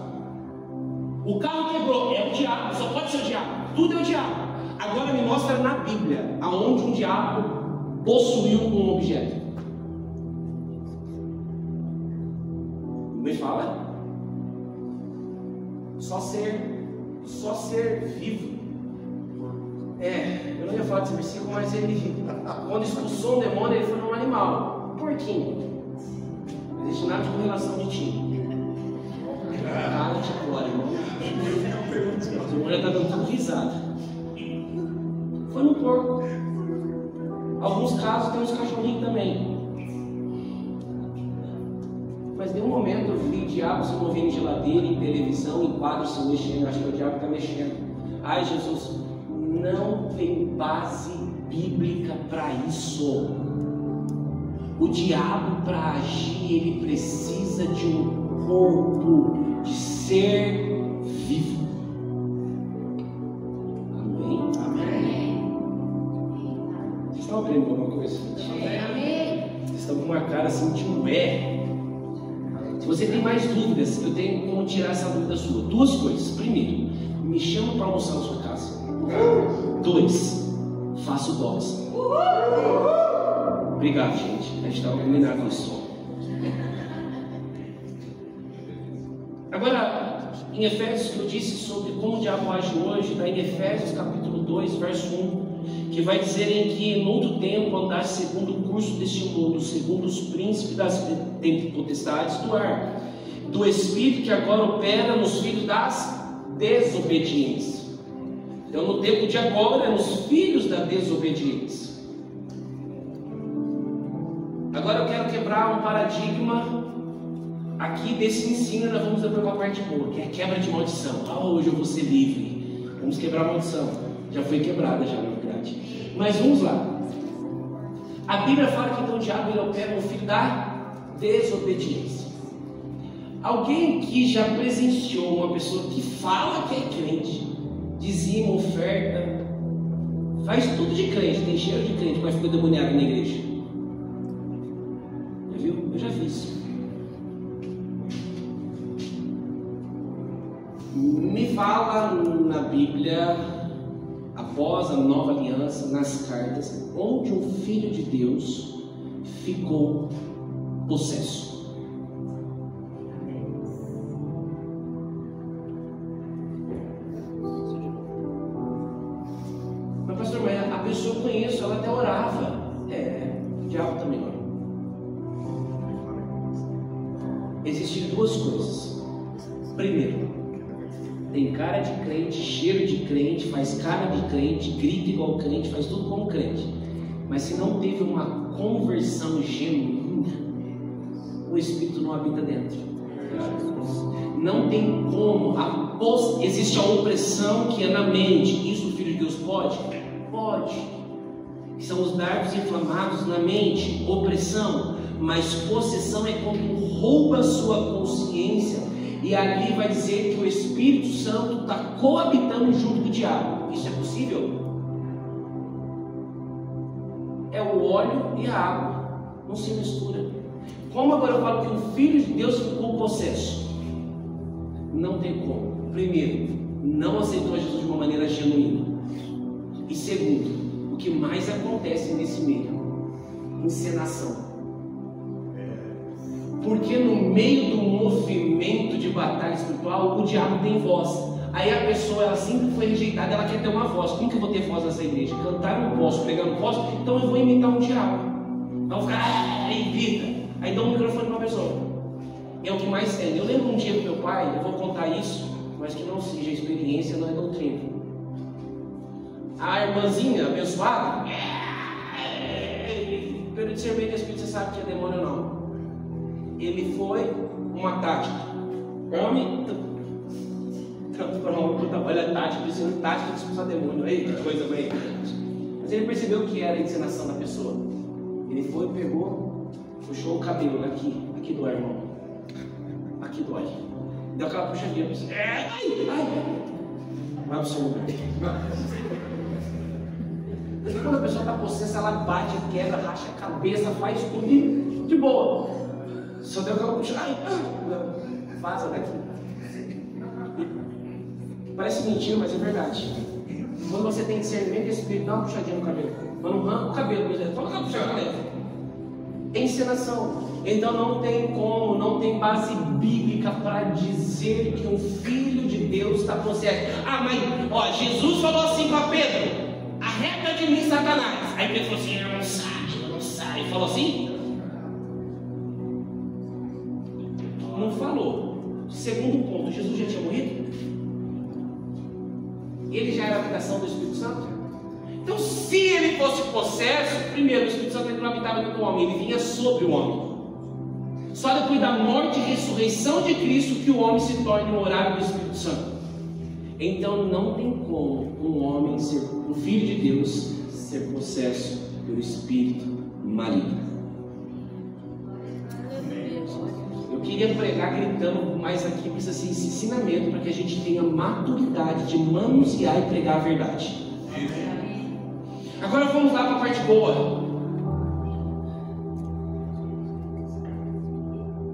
O carro quebrou, é o diabo, só pode ser o diabo. Tudo é o diabo. Agora me mostra na Bíblia aonde um diabo possuiu um objeto. Me fala. Só ser vivo. Eu não ia falar desse versículo, mas ele, quando expulsou o demônio, ele foi num animal, um porquinho. Não existe nada de relação de ti. Cara, te agora, irmão. O irmão já está dando tudo risada. Foi no porco. Alguns casos tem uns cachorrinhos também. Mas nenhum momento eu vi diabo se movendo em geladeira, em televisão, em quadros se mexendo. Acho que o diabo está mexendo. Ai, Jesus, não tem base bíblica para isso. O diabo, para agir, ele precisa de um corpo, de ser vivo. Amém? Amém. Vocês estão aprendendo alguma coisa? Amém. Vocês estão com uma cara assim de ué. Se você tem mais dúvidas, eu tenho como tirar essa dúvida sua. Duas coisas. Primeiro, me chama para almoçar na sua casa. 2, faço doxa. Obrigado, gente. A gente está combinado isso. Agora, em Efésios, que eu disse sobre como o diabo age hoje, está em Efésios capítulo 2, verso 1, que vai dizer em que, no outro tempo, andaste segundo o curso deste mundo, segundo os príncipes das potestades do ar, do Espírito que agora opera nos filhos das desobediências. Então, no tempo de agora, é nos filhos da desobediência. Agora eu quero quebrar um paradigma aqui desse ensino. Nós vamos para a parte boa, que é a quebra de maldição. Hoje eu vou ser livre. Vamos quebrar a maldição. Já foi quebrada, já, na verdade. Mas vamos lá. A Bíblia fala que então o diabo ele opera no filho da desobediência. Alguém que já presenciou uma pessoa que fala que é crente, dizima, oferta, faz tudo de crente, tem cheiro de crente, mas ficou demoniado na igreja? Já viu? Eu já vi isso. Me fala na Bíblia, após a nova aliança, nas cartas, onde um filho de Deus ficou possesso. Mas pastor, a pessoa eu conheço, ela até orava. O diabo também ora. Existem duas coisas. Primeiro, tem cara de crente, cheiro de crente, faz cara de crente, grita igual crente, faz tudo como crente. Mas se não teve uma conversão genuína, o Espírito não habita dentro. Não tem como. Existe a opressão que é na mente. Isso o Filho de Deus pode? Pode. São os dardos inflamados na mente, opressão. Mas possessão é quando rouba a sua consciência. E ali vai dizer que o Espírito Santo está coabitando junto com o diabo. Isso é possível? É o óleo e a água, não se mistura. Como agora eu falo que o Filho de Deus ficou possesso? Não tem como. Primeiro, não aceitou Jesus de uma maneira genuína. E segundo, o que mais acontece nesse meio? Encenação. Porque no meio do movimento de batalha espiritual, o diabo tem voz. Aí a pessoa, ela sempre foi rejeitada, ela quer ter uma voz. Como que eu vou ter voz nessa igreja? Cantar não posso, pregar não posso, então eu vou imitar um diabo. Então eu vou ficar, e grita. Aí dá um microfone para uma pessoa. É o que mais tem. Eu lembro um dia do meu pai, eu vou contar isso, mas que não seja experiência, não é doutrina. A irmãzinha abençoada, pelo discernimento do Espírito, você sabe que é demônio ou não. Ele foi uma tática. Homem, tanto para homem que trabalha tática, dizendo tática de expulsar demônio. Aí, que coisa bem. Mas ele percebeu que era a encenação da pessoa. Ele foi, pegou, puxou o cabelo aqui dói, irmão. Aqui dói. Deu aquela puxadinha. Vai pro seu lugar. Quando a pessoa está possessa, ela bate, quebra, racha a cabeça, faz tudo de boa. Só deu aquela puxada. Vaza daqui. Parece mentira, mas é verdade. Quando você tem discernimento, esse espírito dá uma puxadinha no cabelo. Mas não arranca o cabelo, mas ele fala uma puxada leve. Encenação. Então não tem como, não tem base bíblica para dizer que um filho de Deus está possesso. Mas Jesus falou assim para Pedro: arreda de mim, Satanás. Aí Pedro falou assim: eu não sai. Falou assim? Não falou. Segundo ponto, Jesus já tinha morrido? Ele já era a habitação do Espírito Santo? Então, se ele fosse possesso, primeiro, o Espírito Santo não habitava dentro do homem, ele vinha sobre o homem. Só depois da morte e ressurreição de Cristo que o homem se torna morada do Espírito Santo. Então não tem como um homem ser um filho de Deus ser possesso pelo espírito maligno. Eu queria pregar gritando, mas aqui precisa ser esse ensinamento para que a gente tenha maturidade de manusear e pregar a verdade. Agora vamos lá para a parte boa.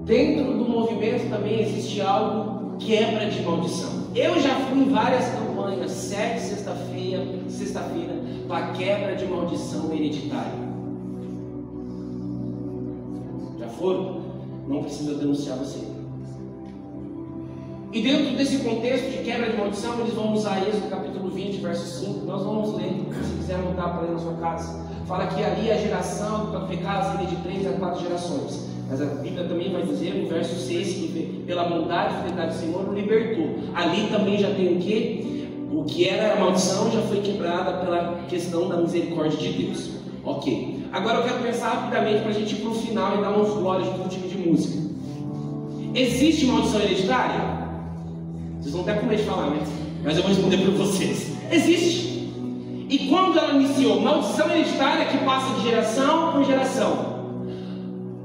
Dentro do movimento também existe algo quebra de maldição. Eu já fui em várias campanhas, 7 sexta-feira, para quebra de maldição hereditária. Já foram? Não precisa denunciar você. E dentro desse contexto de quebra de maldição, eles vão usar Êxodo capítulo 20, verso 5. Nós vamos ler, se quiser anotar para ler na sua casa. Fala que ali a geração para pecar seria de 3 a 4 gerações. Mas a Bíblia também vai dizer no verso 6 que pela bondade e fidelidade do Senhor o libertou. Ali também já tem o quê? O que era a maldição já foi quebrada pela questão da misericórdia de Deus. Ok. Agora eu quero pensar rapidamente para a gente ir para o final e dar uns glórias de um time de música. Existe maldição hereditária? Vocês vão até com medo de falar, né? Mas eu vou responder para vocês. Existe. E quando ela iniciou? Maldição hereditária que passa de geração por geração.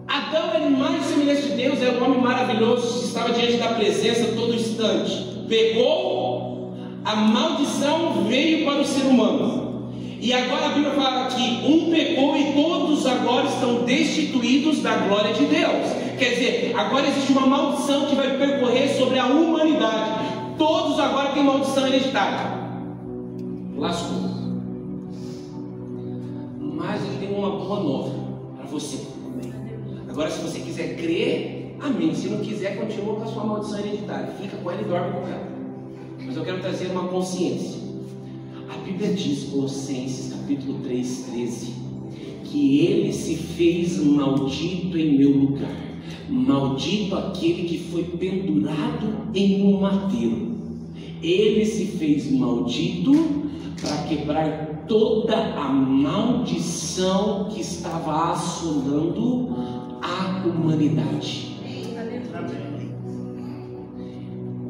Adão era imagem e semelhança de Deus, era um homem maravilhoso que estava diante da presença todo instante. Pegou, a maldição veio para o ser humano. E agora a Bíblia fala que um pecou e todos agora estão destituídos da glória de Deus. Quer dizer, agora existe uma maldição que vai percorrer sobre a humanidade. Todos agora têm maldição hereditária. Lascou. Mas eu tenho uma boa nova para você. Agora, se você quiser crer, amém. Se não quiser, continua com a sua maldição hereditária. Fica com ela e dorme com ela. Mas eu quero trazer uma consciência. A Bíblia diz, Colossenses capítulo 3, 13, que ele se fez maldito em meu lugar. Maldito aquele que foi pendurado em um madeiro. Ele se fez maldito para quebrar toda a maldição que estava assolando a humanidade.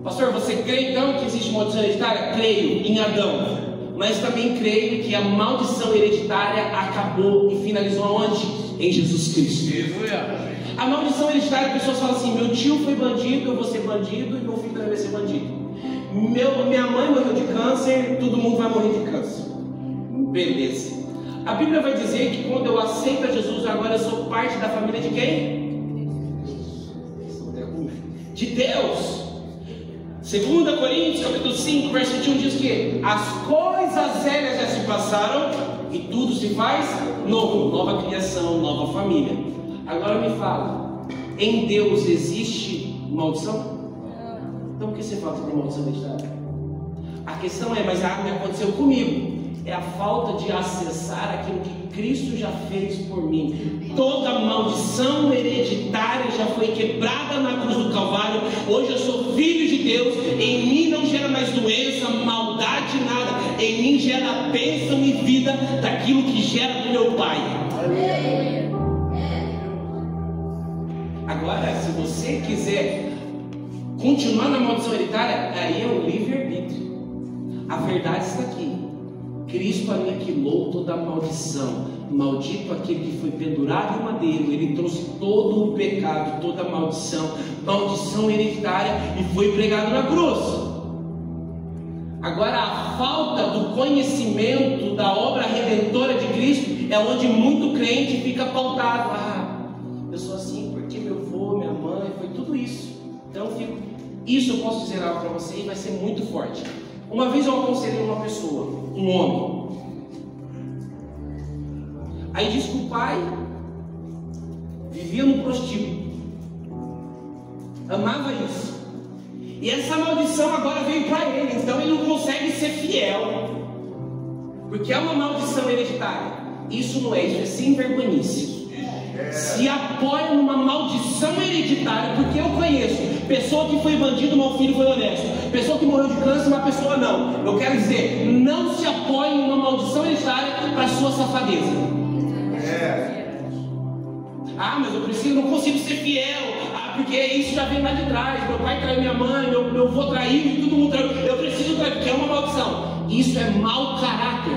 Pastor, você crê então que existe maldição hereditária? Creio em Adão, mas também creio que a maldição hereditária acabou e finalizou onde? Em Jesus Cristo. A maldição hereditária, as pessoas falam assim: meu tio foi bandido, eu vou ser bandido, e meu filho também vai ser bandido. Minha mãe morreu de câncer, todo mundo vai morrer de câncer. Beleza. A Bíblia vai dizer que quando eu aceito a Jesus, agora eu sou parte da família de quem? De Deus. 2 Coríntios capítulo 5, verso 21 diz que as coisas velhas já se passaram e tudo se faz novo. Nova criação, nova família. Agora me fala, em Deus existe maldição? Então por que você fala que tem maldição hereditária? A questão é, mas algo aconteceu comigo. É a falta de acessar aquilo que Cristo já fez por mim. Toda maldição hereditária já foi quebrada na cruz do Calvário. Hoje eu sou filho de Deus. Em mim não gera mais doença, maldade, nada. Em mim gera bênção e vida daquilo que gera do meu Pai. Agora, se você quiser continuar na maldição hereditária, aí é o livre-arbítrio. A verdade está aqui. Cristo aniquilou toda a maldição. Maldito aquele que foi pendurado em madeiro. Ele trouxe todo o pecado, toda a maldição hereditária, e foi pregado na cruz. Agora, a falta do conhecimento da obra redentora de Cristo é onde muito crente fica pautado. Eu sou assim porque meu avô, minha mãe, foi tudo isso. Então, isso eu posso dizer algo para você e vai ser muito forte. Uma vez eu aconselhei uma pessoa, um homem. Aí diz que o pai vivia no prostíbulo, amava isso, e essa maldição agora veio para ele. Então ele não consegue ser fiel, porque é uma maldição hereditária. Isso não é, isso é sem vergonhice. se apoia numa maldição hereditária, porque eu conheço pessoa que foi bandido, mas o filho foi honesto, pessoa que morreu de câncer, mas a pessoa não. Eu quero dizer, não se apoie numa maldição hereditária para a sua safadeza. Ah, mas eu preciso, não consigo ser fiel. Ah, porque isso já vem lá de trás. Meu pai traiu minha mãe, meu avô traiu e todo mundo traiu. Eu preciso trair, porque é uma maldição. Isso é mau caráter.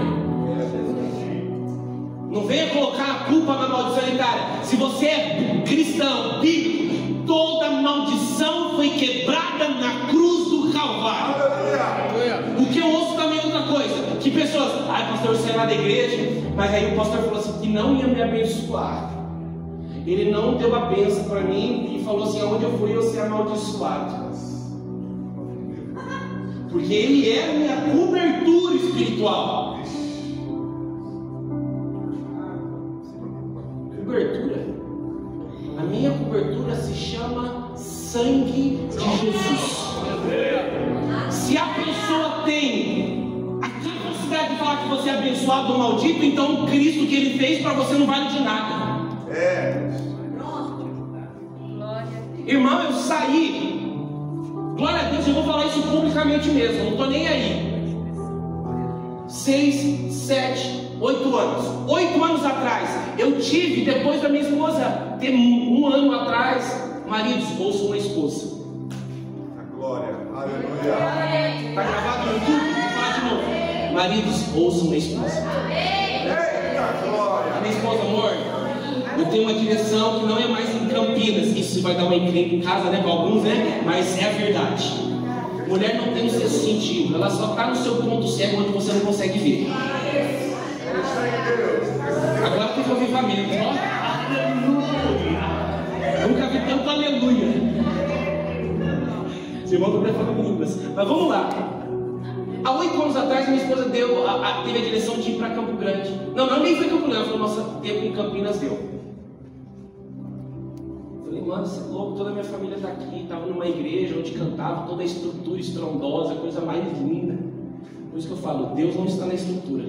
Não venha colocar a culpa na maldição hereditária. Se você é cristão, bíblico, toda maldição foi quebrada na cruz do Calvário. O que eu ouço também é outra coisa. Que pessoas, pastor, você é lá da igreja, mas aí o pastor falou assim, que não ia me abençoar. Ele não deu a bênção para mim e falou assim, aonde eu fui eu ser amaldiçoado. Porque ele é a minha cobertura espiritual. Cobertura. A minha cobertura se chama sangue de Jesus. Se a pessoa tem a capacidade de falar que você é abençoado ou maldito, então o Cristo que ele fez para você não vale de nada. Irmão, eu saí. Glória a Deus, eu vou falar isso publicamente mesmo, não estou nem aí. 6, 7, 8 anos. 8 anos atrás, eu tive, depois da minha esposa ter 1 ano atrás, maridos, ouçam uma esposa. Glória, aleluia. Está gravado no YouTube? Vou falar de novo. Maridos, ouçam uma esposa. Eita, glória. A minha esposa, amor, eu tenho uma direção que não é mais em Campinas. Isso vai dar uma encrenca em casa, né? Para alguns, né? Mas é a verdade. Mulher não tem o sexto sentido. Ela só está no seu ponto cego onde você não consegue ver. Agora tem avivamento, ó. Aleluia. Eu nunca vi tanto aleluia. Os irmãos estão falando em línguas. Mas vamos lá. Há 8 anos atrás, minha esposa teve a direção de ir para Campo Grande. Não, nem foi Campo Grande, foi o nosso tempo em Campinas deu. Falei, mano, você é louco, toda a minha família está aqui, estava numa igreja onde cantava, toda a estrutura estrondosa, a coisa mais linda. Por isso que eu falo, Deus não está na estrutura.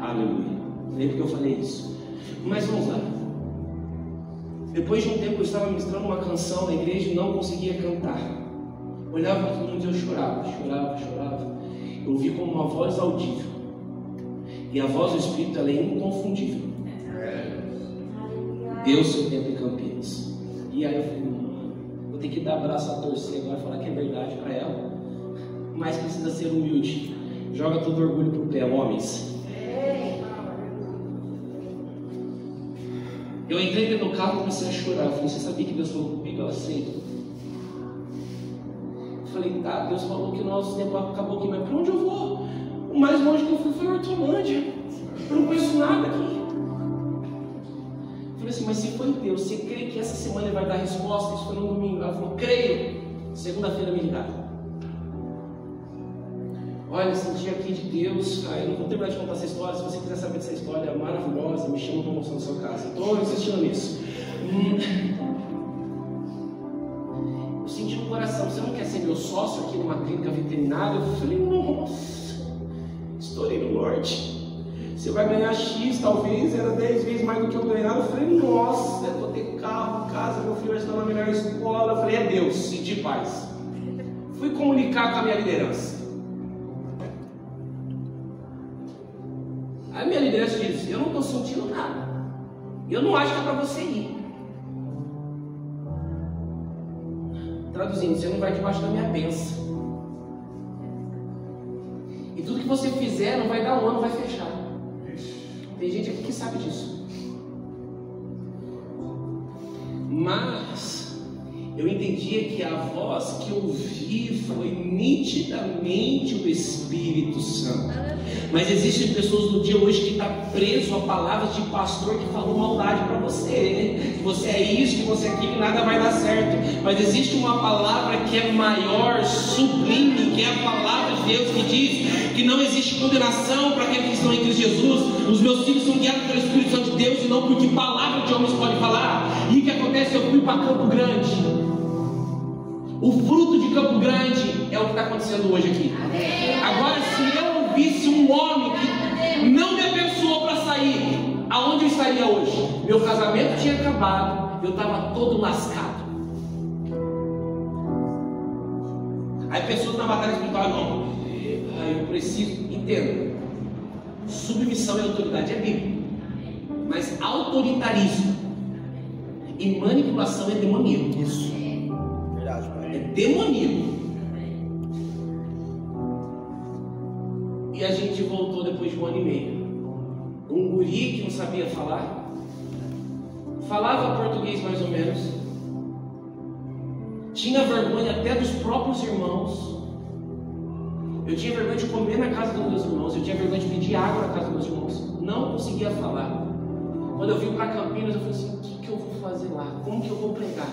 Aleluia. Lembra que eu falei isso? Mas vamos lá. Depois de um tempo eu estava ministrando uma canção na igreja e não conseguia cantar. Olhava para todo mundo e eu chorava. Eu ouvi como uma voz audível. E a voz do Espírito, ela é inconfundível. Deu seu tempo em Campinas. E aí eu falei, vou ter que dar abraço a torcer agora, falar que é verdade para ela. Mas precisa ser humilde. Joga todo o orgulho pro pé, homens. Eu entrei dentro do carro e comecei a chorar. Eu falei, você sabia que Deus falou comigo? Ela sei. Eu falei, tá, Deus falou que o nosso tempo acabou aqui, mas para onde eu vou? O mais longe que eu fui foi Hortolândia. Eu não conheço nada aqui. Eu falei assim, mas se foi Deus, você crê que essa semana ele vai dar resposta? Isso foi no domingo. Ela falou, creio. Segunda-feira me ligaram. Olha, eu senti aqui de Deus. Eu não vou terminar de contar essa história. Se você quiser saber dessa história maravilhosa, me chama para almoçar na sua casa. Estou insistindo nisso. Eu senti no coração, você não quer ser meu sócio aqui numa clínica veterinária? Eu falei, nossa, estourei no norte. Você vai ganhar X, talvez, era 10 vezes mais do que eu ganhava. Eu falei, nossa, eu vou ter carro, casa, meu filho vai estudar na melhor escola. Eu falei, é Deus, senti paz. Fui comunicar com a minha liderança. Aí a minha liderança disse, eu não estou sentindo nada. Eu não acho que é para você ir. Traduzindo, você não vai debaixo da minha bênção. E tudo que você fizer não vai dar um ano, vai fechar. Tem gente aqui que sabe disso. Mas eu entendia que a voz que eu ouvi foi nitidamente o Espírito Santo. Mas existem pessoas no dia hoje que estão preso a palavras de pastor que falou maldade para você, que você é isso, que você é aquilo, nada vai dar certo. Mas existe uma palavra que é maior, sublime, que é a palavra de Deus, que diz que não existe condenação para aqueles que estão em Cristo Jesus. Os meus filhos são guiados pelo Espírito Santo de Deus e não porque palavra de homens pode falar. E o que acontece? Eu fui para Campo Grande. O fruto de Campo Grande é o que está acontecendo hoje aqui. Agora, se eu ouvisse um homem que não me abençoou para sair, aonde eu estaria hoje? Meu casamento tinha acabado, eu estava todo lascado. Aí pessoas na batalha espiritual, não, eu preciso, entenda, submissão e autoridade é bíblico, mas autoritarismo e manipulação é demoníaco. Isso. Verdade, pai. É demoníaco. E a gente voltou depois de 1 ano e meio. Um guri que não sabia falar, falava português mais ou menos, tinha vergonha até dos próprios irmãos. Eu tinha vergonha de comer na casa dos meus irmãos, eu tinha vergonha de pedir água na casa dos meus irmãos, não conseguia falar. Quando eu vim para Campinas, eu falei assim: o que eu vou fazer lá? Como que eu vou pregar?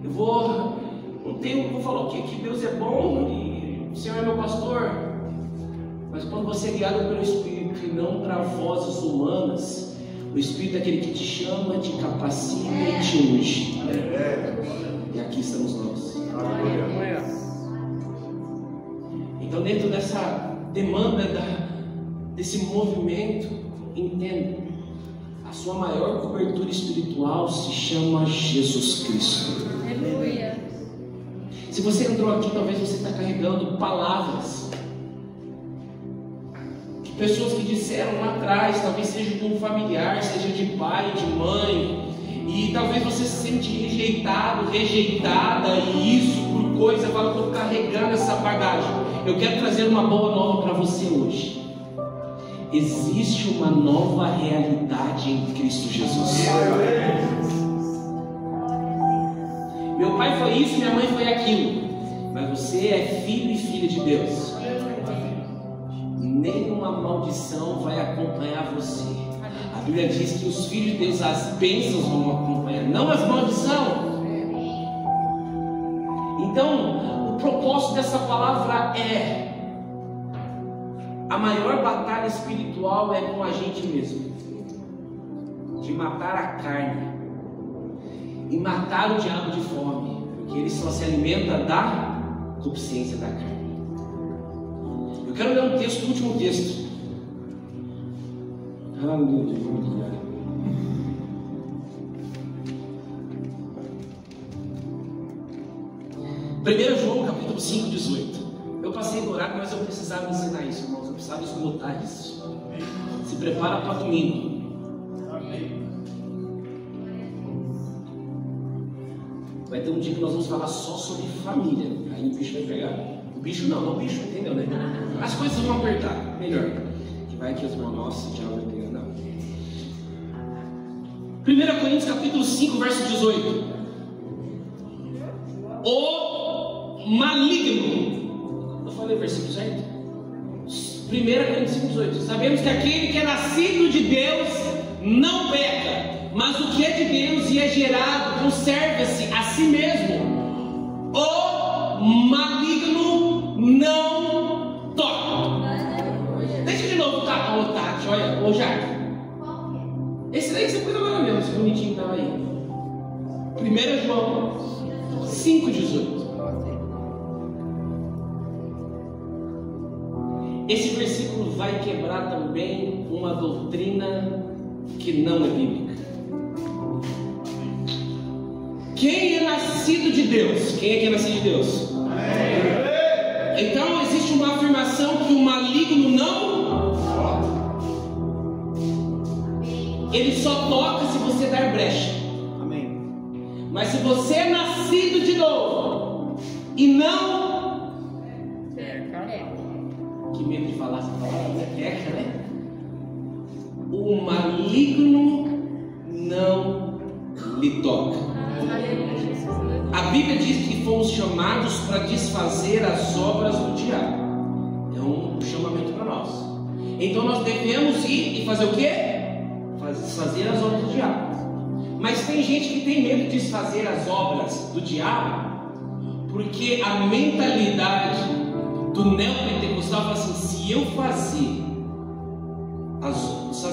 Eu vou falar o quê? Que Deus é bom e o Senhor é meu pastor. Mas quando você é guiado pelo Espírito e não para vozes humanas, o Espírito é aquele que te chama, te capacita e te unge. E aqui estamos nós. Então, dentro dessa demanda desse movimento, entenda, a sua maior cobertura espiritual se chama Jesus Cristo. Aleluia. Se você entrou aqui, talvez você está carregando palavras, pessoas que disseram lá atrás, talvez seja de um familiar, seja de pai, de mãe, e talvez você se sente rejeitado, rejeitada, e isso por coisa, fala, estou carregando essa bagagem. Eu quero trazer uma boa nova para você hoje. Existe uma nova realidade em Cristo Jesus. Meu pai foi isso, minha mãe foi aquilo, mas você é filho e filha de Deus. Nenhuma maldição vai acompanhar você. A Bíblia diz que os filhos de Deus, as bênçãos vão acompanhar, não as maldições. Então, o propósito dessa palavra é: a maior batalha espiritual é com a gente mesmo, de matar a carne e matar o diabo de fome, porque ele só se alimenta da consciência da carne. Eu quero ler um texto, o último texto. Aleluia. 1 João capítulo 5, 18. Eu passei do horário, mas eu precisava ensinar isso, irmãos. Eu precisava esgotar isso. Se prepara para domingo. Vai ter um dia que nós vamos falar só sobre família. Aí o bicho vai pegar. O bicho não, o bicho, entendeu, né? As coisas vão apertar, melhor. Que vai que os irmãos, nossa, já vai pegar, não. 1 Coríntios capítulo 5, verso 18. O maligno. Eu falei o versículo certo? 1 Coríntios 5, 18. Sabemos que aquele que é nascido de Deus não peca, mas o que é de Deus e é gerado conserva-se a si mesmo. O maligno não toca. Deixa de novo, tá? Ô Tati, olha, ô Jair. Esse daí você pôs agora mesmo, esse bonitinho estava aí. 1 João 5,18. Esse versículo vai quebrar também uma doutrina que não é bíblica. Quem é nascido de Deus? Quem é que é nascido de Deus? Então existe uma afirmação que o maligno não. Ele só toca se você dar brecha. Amém. Mas se você é nascido de novo e não. Que medo de falar essa palavra, né? O maligno não lhe toca. A Bíblia diz que fomos chamados para desfazer as obras do diabo. É um chamamento para nós. Então nós devemos ir e fazer o quê? Desfazer as obras do diabo. Mas tem gente que tem medo de desfazer as obras do diabo, porque a mentalidade do neopentecostal fala assim: se eu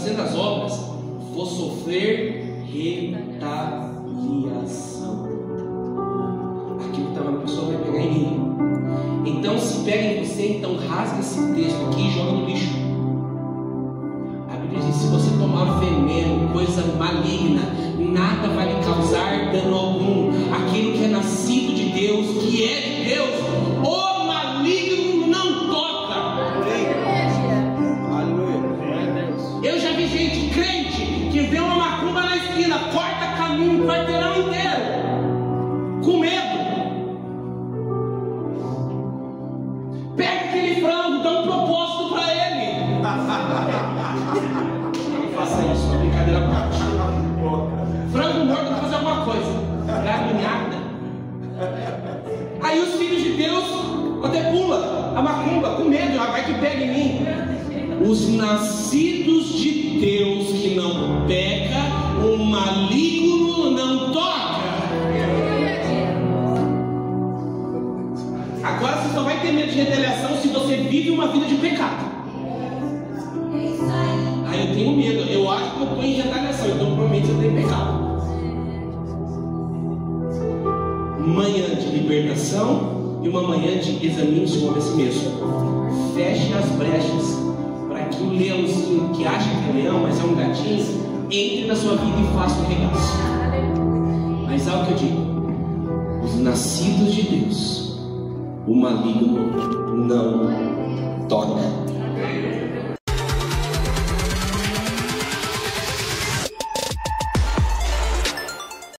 fazendo as obras, vou sofrer retaliação. Aquilo que estava na pessoa vai pegar em mim. Então, se pega em você, então rasga esse texto aqui e joga no lixo. A Bíblia diz: se você tomar tomar veneno, coisa maligna, nada vai lhe causar dano algum. Aquilo que é nascido de Deus, que é de Deus, o maligno não toca. Aleluia. Eu já vi gente crente que vê uma macumba na esquina, corta caminho, um quarteirão inteiro, com medo. Pega aquele frango, dá um propósito para ele. Não faça isso, uma brincadeira prática. Frango morto para fazer alguma coisa. Galinhada. Aí os filhos de Deus até pula a macumba com medo, vai que pega em mim. Os nascidos de Deus que não peca, o maligno não toca. Agora você só vai ter medo de retaliação se você vive uma vida de pecado. Aí eu tenho medo, eu acho que eu estou em retaliação, então provavelmente eu tenho pecado. Manhã de libertação e uma manhã de examine-se o homem a si mesmo. Feche as brechas para que o leãozinho que acha que é leão, mas é um gatinho, entre na sua vida e faça um regaço. Mas algo que eu digo: os nascidos de Deus, o maligno não